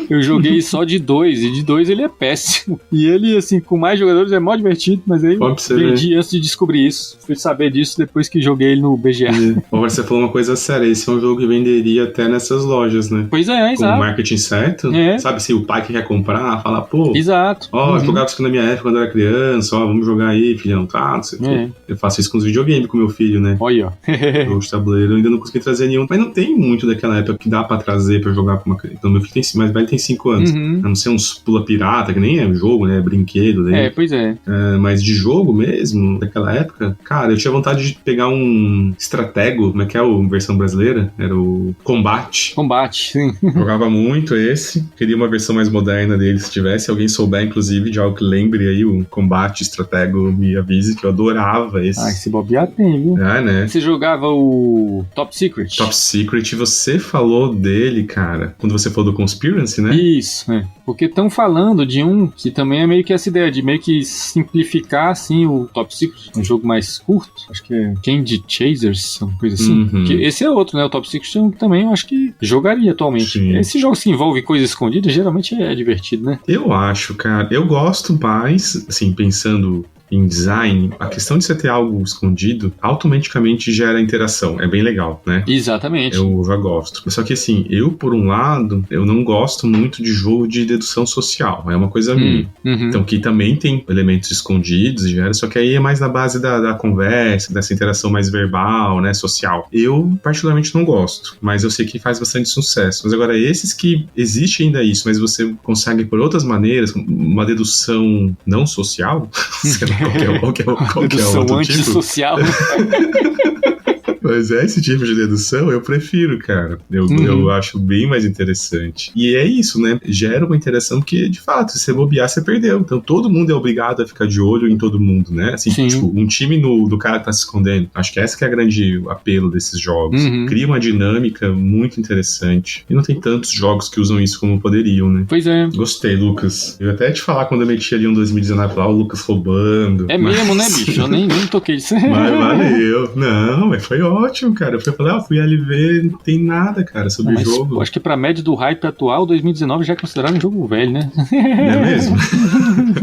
S2: Eu joguei só de 2, e de 2 ele é péssimo. E ele, assim, com mais jogadores é mó divertido, mas aí vendi antes de descobrir isso. Fui saber disso depois que joguei ele no BGA.
S1: Agora você falou uma coisa séria, esse é um jogo que venderia até nessas lojas, né?
S2: Pois é, exato.
S1: Com o marketing certo. Sabe, se o pai que quer comprar, fala, pô...
S2: Exato.
S1: Ó, eu jogava isso na minha época quando eu era criança, ó, vamos jogar aí, filhão, tá, não sei o quê. Eu faço isso com os videogames com meu filho, né?
S2: Olha, ó.
S1: Jogo de tabuleiro, eu ainda não consegui trazer nenhum, mas não tem muito daquela época que dá pra trazer pra jogar com uma criança. Então meu filho tem, mais velho tem 5 anos. A não ser uns pula pirata, que nem é jogo, né? É brinquedo. Né?
S2: Pois é.
S1: Mas de jogo mesmo, daquela época, cara, eu tinha vontade de pegar um Stratego, como é que é a versão brasileira? Era o Combate.
S2: Combate, sim.
S1: Jogava muito esse. Queria uma versão mais moderna dele, se tivesse. Alguém souber, inclusive, de algo que lembre aí o Combate Stratego, me avise, que eu adorava esse.
S2: Esse bobear tem, viu?
S1: Né?
S2: Você jogava o Top Secret?
S1: Top Secret, você falou dele, cara, quando você falou do Conspiracy, né?
S2: Isso, porque estão falando de um que também é meio que essa ideia de meio que simplificar, assim, o Top Secret, um jogo mais curto, acho que é Candy Chasers, uma coisa assim. Que esse é outro, né? O Top Secret é um que também eu acho que jogaria atualmente. Sim. Esses jogos que envolvem coisas escondidas geralmente é divertido, né?
S1: Eu acho, cara. Eu gosto mais, assim, pensando em design, a questão de você ter algo escondido automaticamente gera interação. É bem legal, né?
S2: Exatamente.
S1: Eu já gosto. Só que assim, eu, por um lado, eu não gosto muito de jogo de dedução social. É uma coisa minha. Então, que também tem elementos escondidos, só que aí é mais na base da conversa, dessa interação mais verbal, né? Social. Eu, particularmente, não gosto. Mas eu sei que faz bastante sucesso. Mas agora, esses que existe ainda isso, mas você consegue por outras maneiras, uma dedução não social, qualquer
S2: dedução antissocial.
S1: Mas esse tipo de dedução eu prefiro, cara. Eu acho bem mais interessante. E é isso, né? Gera uma interação que, de fato, se você bobear, você perdeu. Então todo mundo é obrigado a ficar de olho em todo mundo, né? Assim, tipo, um time do cara que tá se escondendo. Acho que esse que é o grande apelo desses jogos. Cria uma dinâmica muito interessante. E não tem tantos jogos que usam isso como poderiam, né?
S2: Pois é.
S1: Gostei, Lucas. Eu até te falar quando eu meti ali um 2019 lá, o Lucas roubando.
S2: É mesmo, né, bicho? Eu nem toquei isso.
S1: Mas valeu. Não, mas foi ótimo. ótimo, cara. Eu fui ali ver, não tem nada, cara, sobre o jogo.
S2: Acho que pra média do hype atual, 2019 já é considerado um jogo velho, né?
S1: Não é mesmo?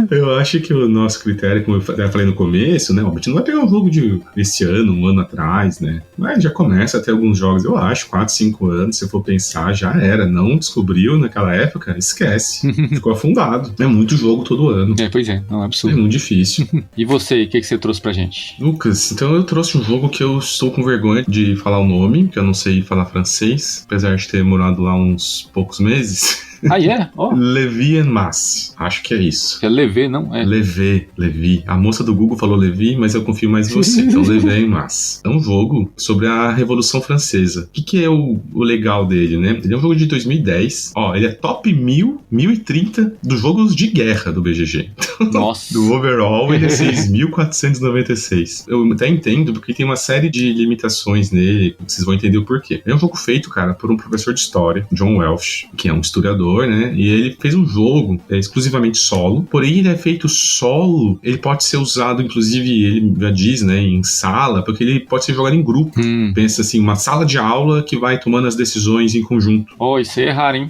S1: Eu acho que o nosso critério, como eu falei no começo, né? A gente não vai pegar um jogo desse ano, um ano atrás, né? Mas já começa a ter alguns jogos, eu acho, 4, 5 anos, se eu for pensar, já era. Não descobriu naquela época, esquece. Ficou afundado. É muito jogo todo ano.
S2: Pois é, não é absurdo.
S1: É muito difícil.
S2: E você, o que você trouxe pra gente?
S1: Lucas, então eu trouxe um jogo que eu estou com vergonha de falar o nome, que eu não sei falar francês, apesar de ter morado lá uns poucos meses.
S2: Ah, é? Oh.
S1: Levi en masse. Acho que é isso.
S2: É Levi, não? É.
S1: Levi. A moça do Google falou Levi, mas eu confio mais em você. Então, Levi en masse. É um jogo sobre a Revolução Francesa. O que é o legal dele, né? Ele é um jogo de 2010. Ele é top 1030 dos jogos de guerra do BGG.
S2: Nossa.
S1: Do overall, ele é 6.496. Eu até entendo, porque tem uma série de limitações nele. Vocês vão entender o porquê. É um jogo feito, cara, por um professor de história, John Welsh, que é um historiador, né? E ele fez um jogo exclusivamente solo, porém ele é feito solo, ele pode ser usado, inclusive, ele já diz, né, em sala, porque ele pode ser jogado em grupo. Pensa assim, uma sala de aula que vai tomando as decisões em conjunto.
S2: Isso aí é raro, hein?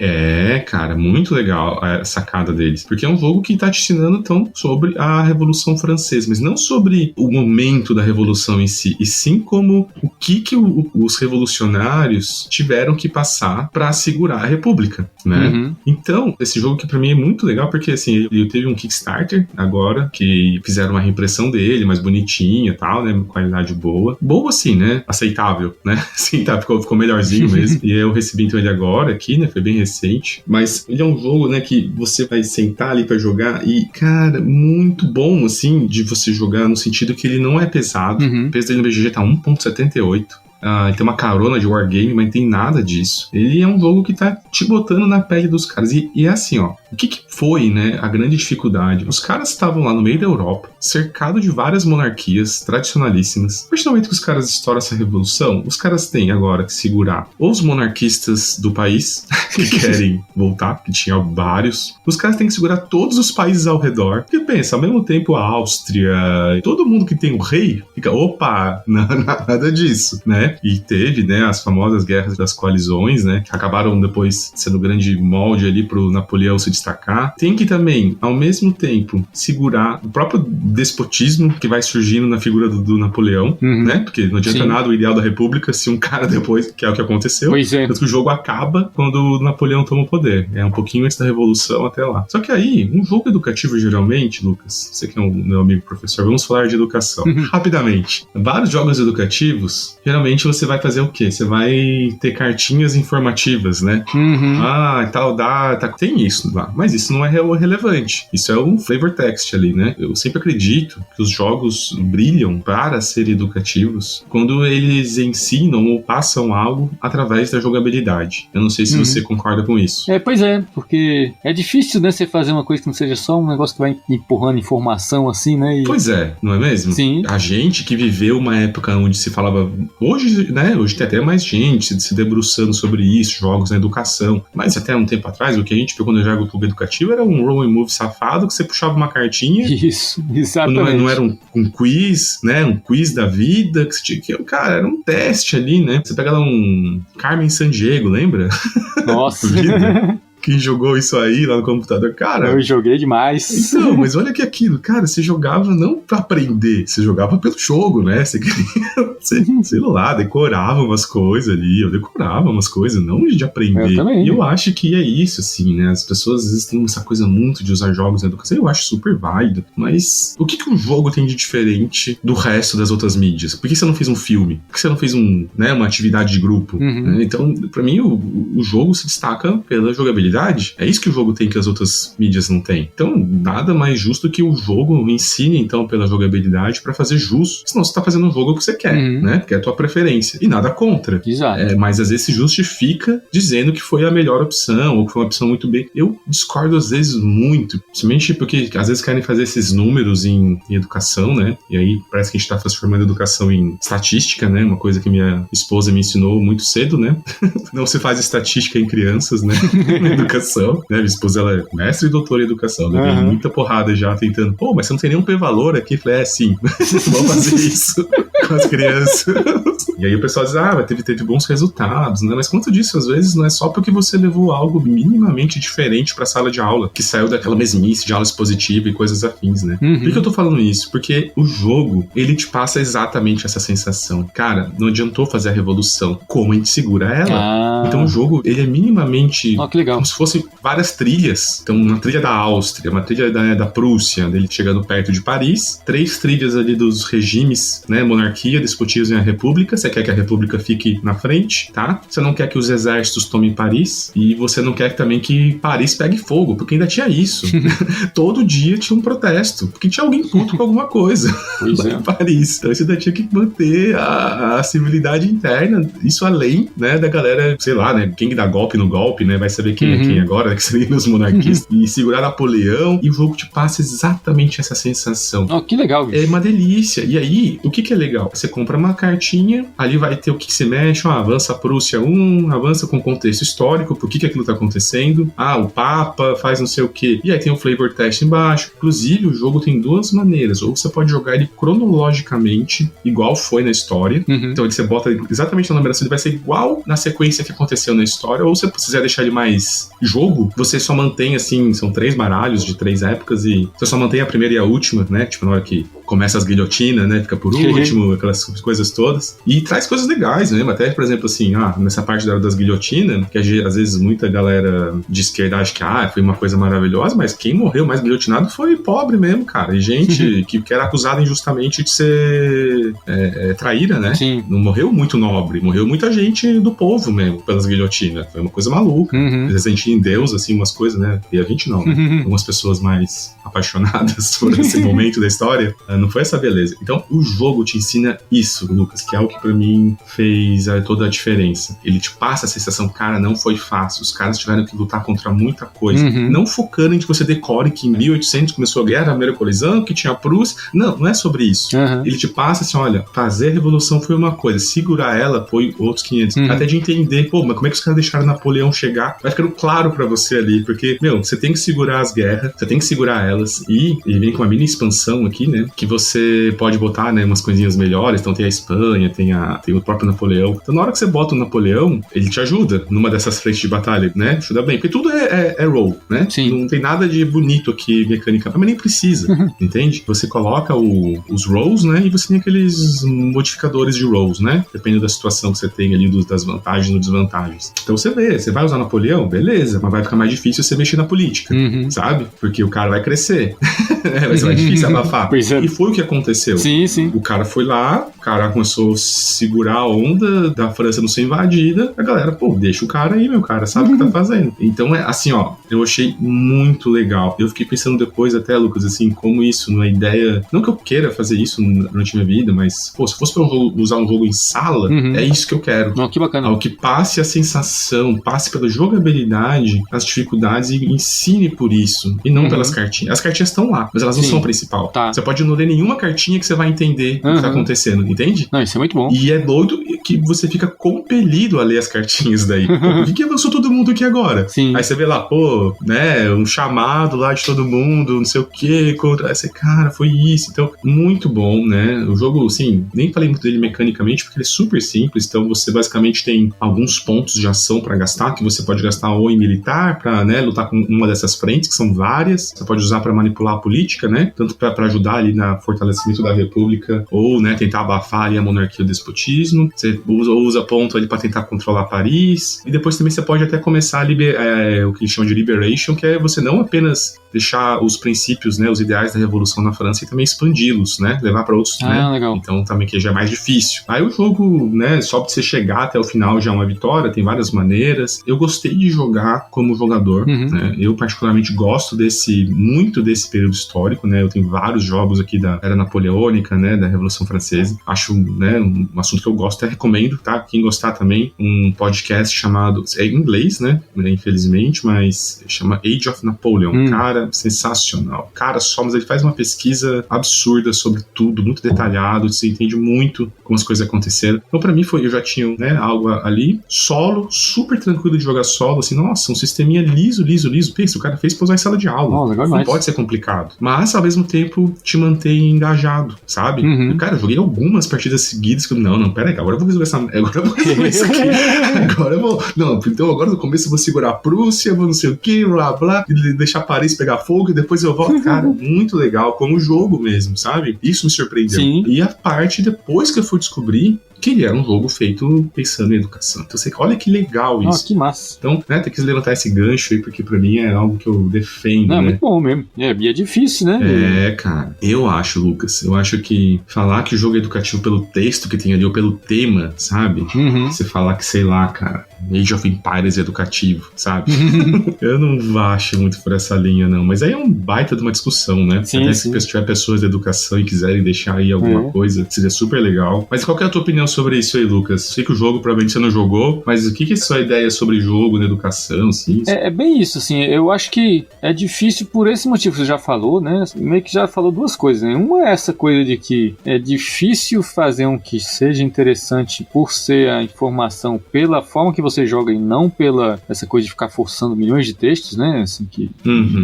S1: Cara, muito legal a sacada deles, porque é um jogo que tá te ensinando, então, sobre a Revolução Francesa, mas não sobre o momento da Revolução em si, e sim como o que os revolucionários tiveram que passar para segurar a República, né? Então, esse jogo que pra mim é muito legal, porque assim, ele teve um Kickstarter agora, que fizeram uma reimpressão dele, mais bonitinha e tal, né, qualidade boa. Boa assim, né, aceitável, né, assim, tá, ficou melhorzinho mesmo. E eu recebi então ele agora aqui, né, foi bem recente. Mas ele é um jogo, né, que você vai sentar ali pra jogar e, cara, muito bom, assim, de você jogar no sentido que ele não é pesado. O peso dele no BGG tá 1.78. Ele tem uma carona de wargame, mas não tem nada disso. Ele é um jogo que tá te botando na pele dos caras. E é assim, o que foi, né, a grande dificuldade? Os caras estavam lá no meio da Europa, cercado de várias monarquias tradicionalíssimas. A partir do momento que os caras estouram essa revolução, os caras têm agora que segurar os monarquistas do país, que querem voltar, que tinha vários. Os caras têm que segurar todos os países ao redor. Porque pensa, ao mesmo tempo a Áustria, todo mundo que tem um rei, fica, opa, nada disso, né? E teve, né, as famosas guerras das coalizões, né, que acabaram depois sendo o grande molde ali pro Napoleão se destacar. Tem que também, ao mesmo tempo, segurar o próprio despotismo que vai surgindo na figura do Napoleão, né, porque não adianta nada o ideal da república se um cara depois, que é o que aconteceu, tanto que o jogo acaba quando o Napoleão toma o poder. É um pouquinho antes da revolução até lá. Só que aí, um jogo educativo geralmente, Lucas, você que é um meu amigo professor, vamos falar de educação. Rapidamente. Vários jogos educativos, geralmente você vai fazer o quê? Você vai ter cartinhas informativas, né? Tal data. Tem isso lá. Mas isso não é relevante. Isso é um flavor text ali, né? Eu sempre acredito que os jogos brilham para serem educativos quando eles ensinam ou passam algo através da jogabilidade. Eu não sei se você concorda com isso.
S2: Pois é, porque é difícil, né, você fazer uma coisa que não seja só um negócio que vai empurrando informação assim, né?
S1: Pois é, não é mesmo?
S2: Sim.
S1: A gente que viveu uma época onde se falava... Hoje, né, hoje tem até mais gente se debruçando sobre isso, jogos na educação. Mas até um tempo atrás, o que a gente viu quando eu jogo o clube educativo era um roll and move safado que você puxava uma cartinha.
S2: Isso, exatamente.
S1: Não era um quiz, né, um quiz da vida, que você tinha que... Cara, era um teste ali, né? Você pega lá um Carmen Sandiego, lembra?
S2: Nossa.
S1: Quem jogou isso aí lá no computador, cara...
S2: Eu joguei demais.
S1: Então, mas olha que aquilo, cara, você jogava não pra aprender, você jogava pelo jogo, né? Você queria, sei lá, decorava umas coisas ali, eu decorava umas coisas, não de aprender.
S2: Eu também.
S1: E eu acho que é isso, assim, né? As pessoas às vezes têm essa coisa muito de usar jogos na educação, eu acho super válido, mas o que um jogo tem de diferente do resto das outras mídias? Por que você não fez um filme? Por que você não fez uma atividade de grupo? Então, pra mim, o jogo se destaca pela jogabilidade. É isso que o jogo tem que as outras mídias não têm. Então, nada mais justo que o jogo ensine, então, pela jogabilidade pra fazer jus. Senão você tá fazendo um jogo que você quer, né? Porque é a tua preferência. E nada contra.
S2: Exato.
S1: Mas às vezes se justifica dizendo que foi a melhor opção, ou que foi uma opção muito bem. Eu discordo às vezes muito. Principalmente porque às vezes querem fazer esses números em educação, né? E aí parece que a gente tá transformando a educação em estatística, né? Uma coisa que minha esposa me ensinou muito cedo, né? Não se faz estatística em crianças, né? Educação, né? Minha esposa, ela é mestre e doutora em educação, né? Tem muita porrada já tentando, mas você não tem nenhum P-valor aqui? Eu falei, sim, vamos fazer isso com as crianças. E aí o pessoal diz, teve bons resultados, né? Mas quanto disso, às vezes, não é só porque você levou algo minimamente diferente pra sala de aula, que saiu daquela mesmice de aula expositiva e coisas afins, né? Por que eu tô falando isso? Porque o jogo, ele te passa exatamente essa sensação. Cara, não adiantou fazer a revolução. Como a gente segura ela? Então o jogo, ele é minimamente
S2: que legal.
S1: como se fosse várias trilhas. Então, uma trilha da Áustria, uma trilha da Prússia, dele chegando perto de Paris, 3 trilhas ali dos regimes, né? Monarquia, despotismo e a república. Você quer que a república fique na frente, tá? Você não quer que os exércitos tomem Paris e você não quer também que Paris pegue fogo, porque ainda tinha isso. Todo dia tinha um protesto, porque tinha alguém puto com alguma coisa lá em Paris. Então você ainda tinha que manter a civilidade interna, isso além, né, da galera, sei lá, né, quem dá golpe no golpe, né, vai saber quem é quem agora, né, que seriam os monarquistas, e segurar Napoleão, e o jogo te passa exatamente essa sensação.
S2: Que legal, bicho.
S1: É uma delícia. E aí, o que é legal? Você compra uma cartinha, ali vai ter o que se mexe, avança a Prússia 1, avança com contexto histórico, por que aquilo tá acontecendo, o Papa faz não sei o que, e aí tem um flavor test embaixo. Inclusive, o jogo tem 2 maneiras, ou você pode jogar ele cronologicamente, igual foi na história, então você bota exatamente na numeração, ele vai ser igual na sequência que aconteceu na história, ou se você quiser deixar ele mais jogo, você só mantém, assim, são 3 baralhos de 3 épocas, e você só mantém a primeira e a última, né, tipo na hora que começa as guilhotinas, né, fica por último, aquelas coisas todas, e traz coisas legais, né, até, por exemplo, assim, nessa parte das guilhotinas, que às vezes muita galera de esquerda acha que, foi uma coisa maravilhosa, mas quem morreu mais guilhotinado foi pobre mesmo, cara, e gente que era acusada injustamente de ser traíra, né,
S2: Sim.
S1: Não morreu muito nobre, morreu muita gente do povo mesmo, pelas guilhotinas, foi uma coisa maluca, às vezes a gente em Deus, assim, umas coisas, né, e a gente não, né? Algumas pessoas mais apaixonadas por esse momento da história, não foi essa beleza. Então, o jogo te ensina isso, Lucas, que é o que pra mim fez toda a diferença. Ele te passa a sensação, cara, não foi fácil, os caras tiveram que lutar contra muita coisa, não focando em que você decore que em 1800 começou a guerra, a primeira colisão, que tinha a Prússia, não é sobre isso. Ele te passa assim, olha, fazer a revolução foi uma coisa, segurar ela foi outros 500, até de entender, mas como é que os caras deixaram Napoleão chegar? Vai ficando claro pra você ali, porque, você tem que segurar as guerras, você tem que segurar elas, e vem com uma mini expansão aqui, né, que você pode botar, né, umas coisinhas melhores, então tem a Espanha, tem o próprio Napoleão. Então na hora que você bota o Napoleão, ele te ajuda numa dessas frentes de batalha, né, ajuda bem, porque tudo é roll, né?
S2: Sim.
S1: Não tem nada de bonito aqui, mecânica, mas nem precisa, entende? Você coloca os rolls, né, e você tem aqueles modificadores de rolls, né, dependendo da situação que você tem ali, das vantagens ou desvantagens. Então você vai usar Napoleão, beleza, mas vai ficar mais difícil você mexer na política, sabe? Porque o cara vai crescer, vai ser mais difícil abafar. E foi o que aconteceu.
S2: Sim, sim.
S1: O cara foi lá, o cara começou a segurar a onda da França não ser invadida, a galera, deixa o cara aí, meu cara, sabe o que tá fazendo. Então é assim, eu achei muito legal. Eu fiquei pensando depois até, Lucas, assim, como isso, numa ideia, não que eu queira fazer isso durante minha vida, mas, se fosse pra eu usar um jogo em sala, é isso que eu quero.
S2: Que bacana.
S1: Ao que passe a sensação, passe pela jogabilidade, as dificuldades e ensine por isso, e não pelas cartinhas. As cartinhas estão lá, mas elas não são o principal.
S2: Tá.
S1: Você pode não ler nenhuma cartinha que você vai entender o que tá acontecendo, entende?
S2: Não, isso é muito bom.
S1: E é doido que você fica compelido a ler as cartinhas daí. Por que avançou todo mundo aqui agora?
S2: Sim.
S1: Aí você vê lá, né, um chamado lá de todo mundo, não sei o que, contra... Aí você, cara, foi isso. Então, muito bom, né? O jogo, assim, nem falei muito dele mecanicamente, porque ele é super simples, então você basicamente tem alguns pontos de ação pra gastar, que você pode gastar ou em militar, pra, né, lutar com uma dessas frentes, que são várias, você pode usar pra manipular a política, né, tanto pra ajudar ali na fortalecimento da república, ou, né, tentar abafar ali a monarquia e o despotismo, você usa ponto ali pra tentar controlar Paris, e depois também você pode até começar o que eles chamam de liberation, que é você não apenas deixar os princípios, né, os ideais da revolução na França e também expandi-los, né, levar pra outros, né,
S2: legal.
S1: Então também que já é mais difícil. Aí o jogo, né, só pra você chegar até o final já é uma vitória, tem várias maneiras. Eu gostei de jogar como jogador, né, eu particularmente gosto muito desse período histórico, né, eu tenho vários jogos aqui da Era Napoleônica, né, da Revolução Francesa, acho, né, um assunto que eu gosto, até recomendo, tá, quem gostar também, um podcast chamado, é em inglês, né, infelizmente, mas chama Age of Napoleon, cara, sensacional, cara, mas ele faz uma pesquisa absurda sobre tudo, muito detalhado, você entende muito como as coisas aconteceram. Então pra mim eu já tinha, né, algo ali, solo, super tranquilo de jogar solo, assim, nossa, um sisteminha liso, pensa, o cara fez pra usar em sala de aula,
S2: legal
S1: não
S2: demais.
S1: pode ser complicado, mas ao mesmo tempo te mantém engajado, sabe? Cara, eu joguei algumas partidas seguidas que pera aí, agora eu vou resolver isso aqui. Agora eu vou... Não, então agora no começo eu vou segurar a Prússia, vou não sei o que, blá, blá, e deixar Paris pegar fogo e depois eu volto. Cara, muito legal, como jogo mesmo, sabe? Isso me surpreendeu.
S2: Sim.
S1: E a parte, depois que eu fui descobrir que ele era um jogo feito pensando em educação. Então, olha que legal isso.
S2: Que massa.
S1: Então, né, tem que levantar esse gancho aí, porque pra mim é algo que eu defendo, né?
S2: Muito bom mesmo. E é difícil, né?
S1: Cara. Eu acho, Lucas, que falar que o jogo é educativo pelo texto que tem ali, ou pelo tema, sabe? Você falar que, sei lá, cara, Age of Empires é educativo, sabe? Eu não acho muito por essa linha, não. Mas aí é um baita de uma discussão, né? Até se tiver pessoas da educação e quiserem deixar aí alguma coisa, seria super legal. Mas qual que é a tua opinião sobre isso aí, Lucas? Sei que o jogo provavelmente você não jogou, mas o que é a sua ideia sobre jogo na educação, assim?
S2: É bem isso, assim, eu acho que é difícil por esse motivo que você já falou, né? Meio que já falou duas coisas, né? Uma é essa coisa de que é difícil fazer um que seja interessante por ser a informação pela forma que você joga e não pela essa coisa de ficar forçando milhões de textos, né? Assim, que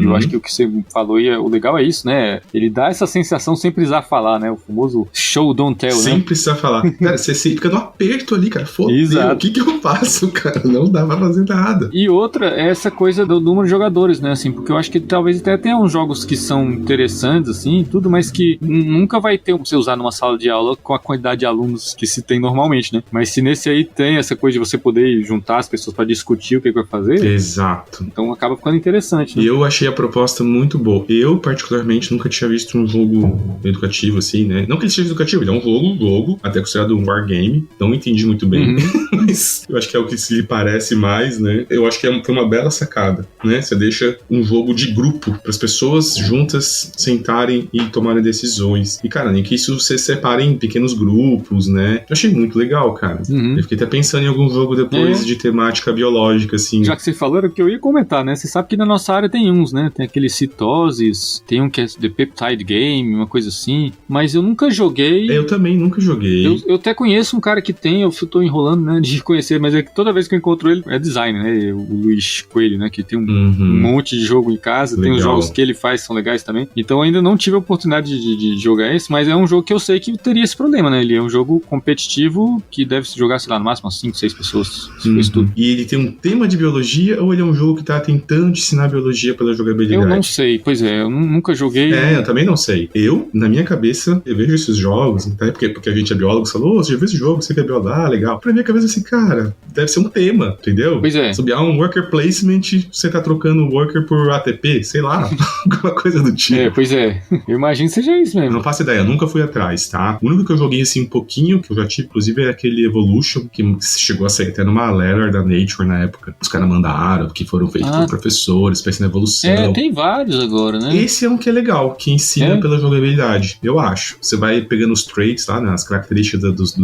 S2: eu acho que o que você falou aí, o legal é isso, né? Ele dá essa sensação sem precisar falar, né? O famoso show don't tell,
S1: sem precisar falar. Cara, você fica no aperto ali, cara. Fodeu, o que eu faço, cara? Não dá pra fazer nada.
S2: E outra é essa coisa do número de jogadores, né? Assim, porque eu acho que talvez até tenha uns jogos que são interessantes, assim, tudo, mas que nunca vai ter você usar numa sala de aula com a quantidade de alunos que se tem normalmente, né? Mas se nesse aí tem essa coisa de você poder juntar as pessoas pra discutir o que vai fazer...
S1: Exato.
S2: Então acaba ficando interessante, né?
S1: Eu achei a proposta muito boa. Eu, particularmente, nunca tinha visto um jogo educativo, assim, né? Não que ele seja educativo, ele é um jogo, até considerado um wargame. Não entendi muito bem, mas eu acho que é o que se lhe parece mais, né? Eu acho que foi uma bela sacada, né? Você deixa um jogo de grupo para as pessoas juntas sentarem e tomarem decisões. E, cara, nem que isso você separe em pequenos grupos, né? Eu achei muito legal, cara. Eu fiquei até pensando em algum jogo depois de temática biológica, assim.
S2: Já que você falou, era o que eu ia comentar, né? Você sabe que na nossa área tem uns, né? Tem aquele Citoses, tem um que é The Peptide Game, uma coisa assim. Mas eu nunca joguei.
S1: Eu também nunca joguei.
S2: Eu até conheço um cara que tem, eu tô enrolando, né, de conhecer, mas é que toda vez que eu encontro ele, é design, né? O Luiz Coelho, né? Que tem um monte de jogo em casa, legal. Tem os jogos que ele faz, são legais também. Então eu ainda não tive a oportunidade de jogar esse, mas é um jogo que eu sei que teria esse problema, né? Ele é um jogo competitivo que deve se jogar, sei lá, no máximo 5, 6 pessoas, se for isso tudo.
S1: E ele tem um tema de biologia ou ele é um jogo que tá tentando te ensinar biologia pela jogabilidade?
S2: Eu não sei, pois é, eu nunca joguei.
S1: Eu também não sei. Na minha cabeça, eu vejo esses jogos, até porque a gente é biólogo, você falou, você já viu esse jogo, você que é biólogo, legal. Pra minha cabeça, assim, cara, deve ser um tema, entendeu?
S2: Pois é.
S1: Sobre um worker placement, você tá trocando worker por ATP, sei lá, alguma coisa do tipo.
S2: Pois é. Eu imagino que seja isso mesmo.
S1: Eu não faço ideia, nunca fui atrás, tá? O único que eu joguei, assim, um pouquinho, que eu já tive, inclusive, é aquele Evolution, que chegou a sair até numa letter da Nature na época. Os caras mandaram, que foram feitos por professores, pra ensinar evolução.
S2: Tem vários agora, né?
S1: Esse é um que é legal, que ensina pela jogabilidade, eu acho. Você vai pegando os traits lá, né, as características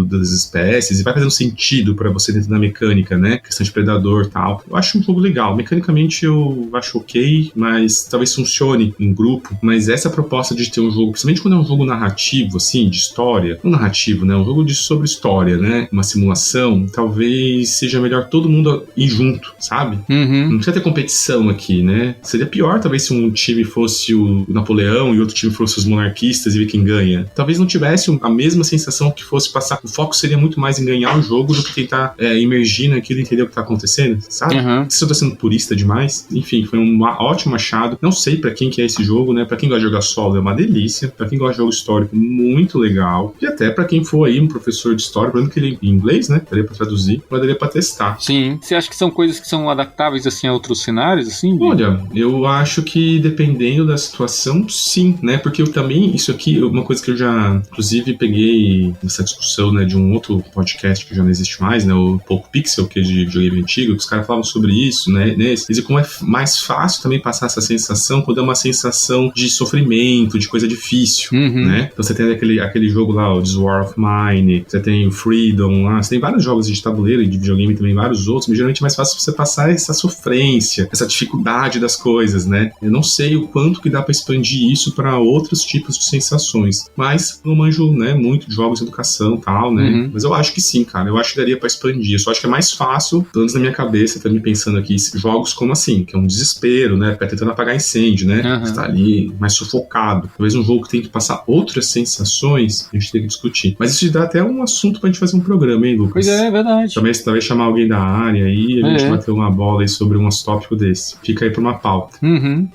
S1: das espécies, e vai fazendo sentido pra você dentro da mecânica, né? Questão de predador e tal. Eu acho um jogo legal. Mecanicamente eu acho ok, mas talvez funcione em grupo. Mas essa proposta de ter um jogo, principalmente quando é um jogo narrativo, assim, de história, não narrativo, né? Um jogo sobre história, né? Uma simulação, talvez seja melhor todo mundo ir junto, sabe? Não precisa ter competição aqui, né? Seria pior, talvez, se um time fosse o Napoleão e outro time fosse os monarquistas e ver quem ganha. Talvez não tivesse a mesma sensação que fosse passar. O foco seria muito mais em ganhar o jogo do que tentar imergir naquilo e entender o que tá acontecendo, sabe? Se eu tô sendo purista demais. Enfim, foi um ótimo achado. Não sei pra quem que é esse jogo, né? Pra quem gosta de jogar solo é uma delícia. Pra quem gosta de jogo histórico, muito legal. E até pra quem for aí um professor de história, por exemplo, que ele em inglês, né? Daria pra traduzir, mas daria pra testar.
S2: Sim. Você acha que são coisas que são adaptáveis, assim, a outros cenários, assim?
S1: Olha, eu acho que dependendo da situação, sim, né? Porque eu também, isso aqui, uma coisa que eu já, inclusive, peguei nessa discussão, né, de um outro podcast que já não existe mais, né? O Poco Pixel, que é de videogame antigo, que os caras falavam sobre isso, né? E como é mais fácil também passar essa sensação quando é uma sensação de sofrimento, de coisa difícil, né? Então você tem aquele jogo lá, o This War of Mine, você tem o Freedom lá, você tem vários jogos de tabuleiro e de videogame também, vários outros, mas geralmente é mais fácil você passar essa sofrência, essa dificuldade das coisas, né? Eu não sei o quanto que dá pra expandir isso pra outros tipos de sensações, mas eu manjo, né, muito de jogos de educação e tal, né? Mas eu acho que sim, cara. Eu acho que daria pra expandir. Eu só acho que é mais fácil, pelo menos na minha cabeça, também pensando aqui, jogos como assim, que é um desespero, né? Tentando apagar incêndio, né? Você tá ali mais sufocado. Talvez um jogo que tem que passar outras sensações, a gente tem que discutir. Mas isso dá até um assunto pra gente fazer um programa, hein, Lucas?
S2: Pois é verdade.
S1: Talvez chamar alguém da área aí e a gente bater uma bola aí sobre um tópico desse. Fica aí pra uma pauta.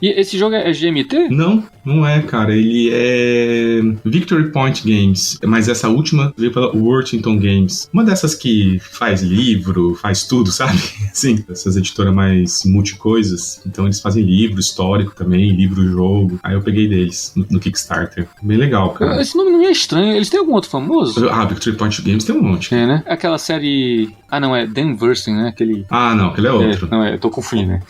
S2: E esse jogo é GMT?
S1: Não é, cara. Ele é Victory Point Games. Mas essa última veio pela Worthington Games. Uma dessas que faz livro, faz tudo, sabe? Sim, essas editoras mais multicoisas. Então eles fazem livro histórico também, livro-jogo. Aí eu peguei deles no Kickstarter. Bem legal, cara.
S2: Esse nome não é estranho. Eles têm algum outro famoso?
S1: Victory Point Games tem um monte.
S2: É, né? Aquela série... não, é Dan Versen, né? Aquele...
S1: não, aquele é outro.
S2: Eu tô confundindo, né?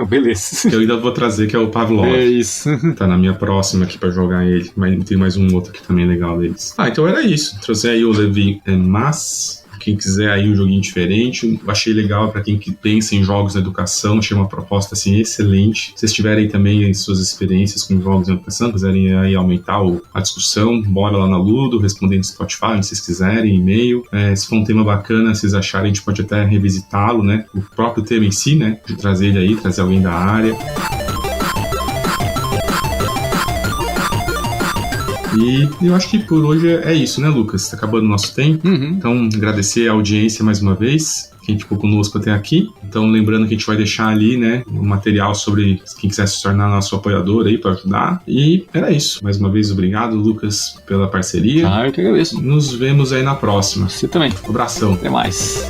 S2: Beleza.
S1: Eu ainda vou trazer, que é o Pavlov.
S2: É isso.
S1: Tá na minha próxima aqui pra jogar ele. Mas tem mais um outro aqui também legal deles. Então era isso. Trouxe aí o Levin Mas. Quem quiser aí um joguinho diferente, eu achei legal pra quem que pensa em jogos na educação, achei uma proposta assim excelente. Se vocês tiverem também suas experiências com jogos na educação, quiserem aí aumentar a discussão, bora lá na Ludo, respondendo no Spotify, se vocês quiserem, e-mail. Se for um tema bacana, se vocês acharem, a gente pode até revisitá-lo, né? O próprio tema em si, né? De trazer ele aí, trazer alguém da área. E eu acho que por hoje é isso, né, Lucas? Tá acabando o nosso tempo. Então, agradecer a audiência mais uma vez, quem ficou conosco até aqui. Então, lembrando que a gente vai deixar ali, né, um material sobre quem quiser se tornar nosso apoiador aí para ajudar. E era isso. Mais uma vez, obrigado, Lucas, pela parceria.
S2: Eu que agradeço.
S1: Nos vemos aí na próxima.
S2: Você também.
S1: Um abração.
S2: Até mais.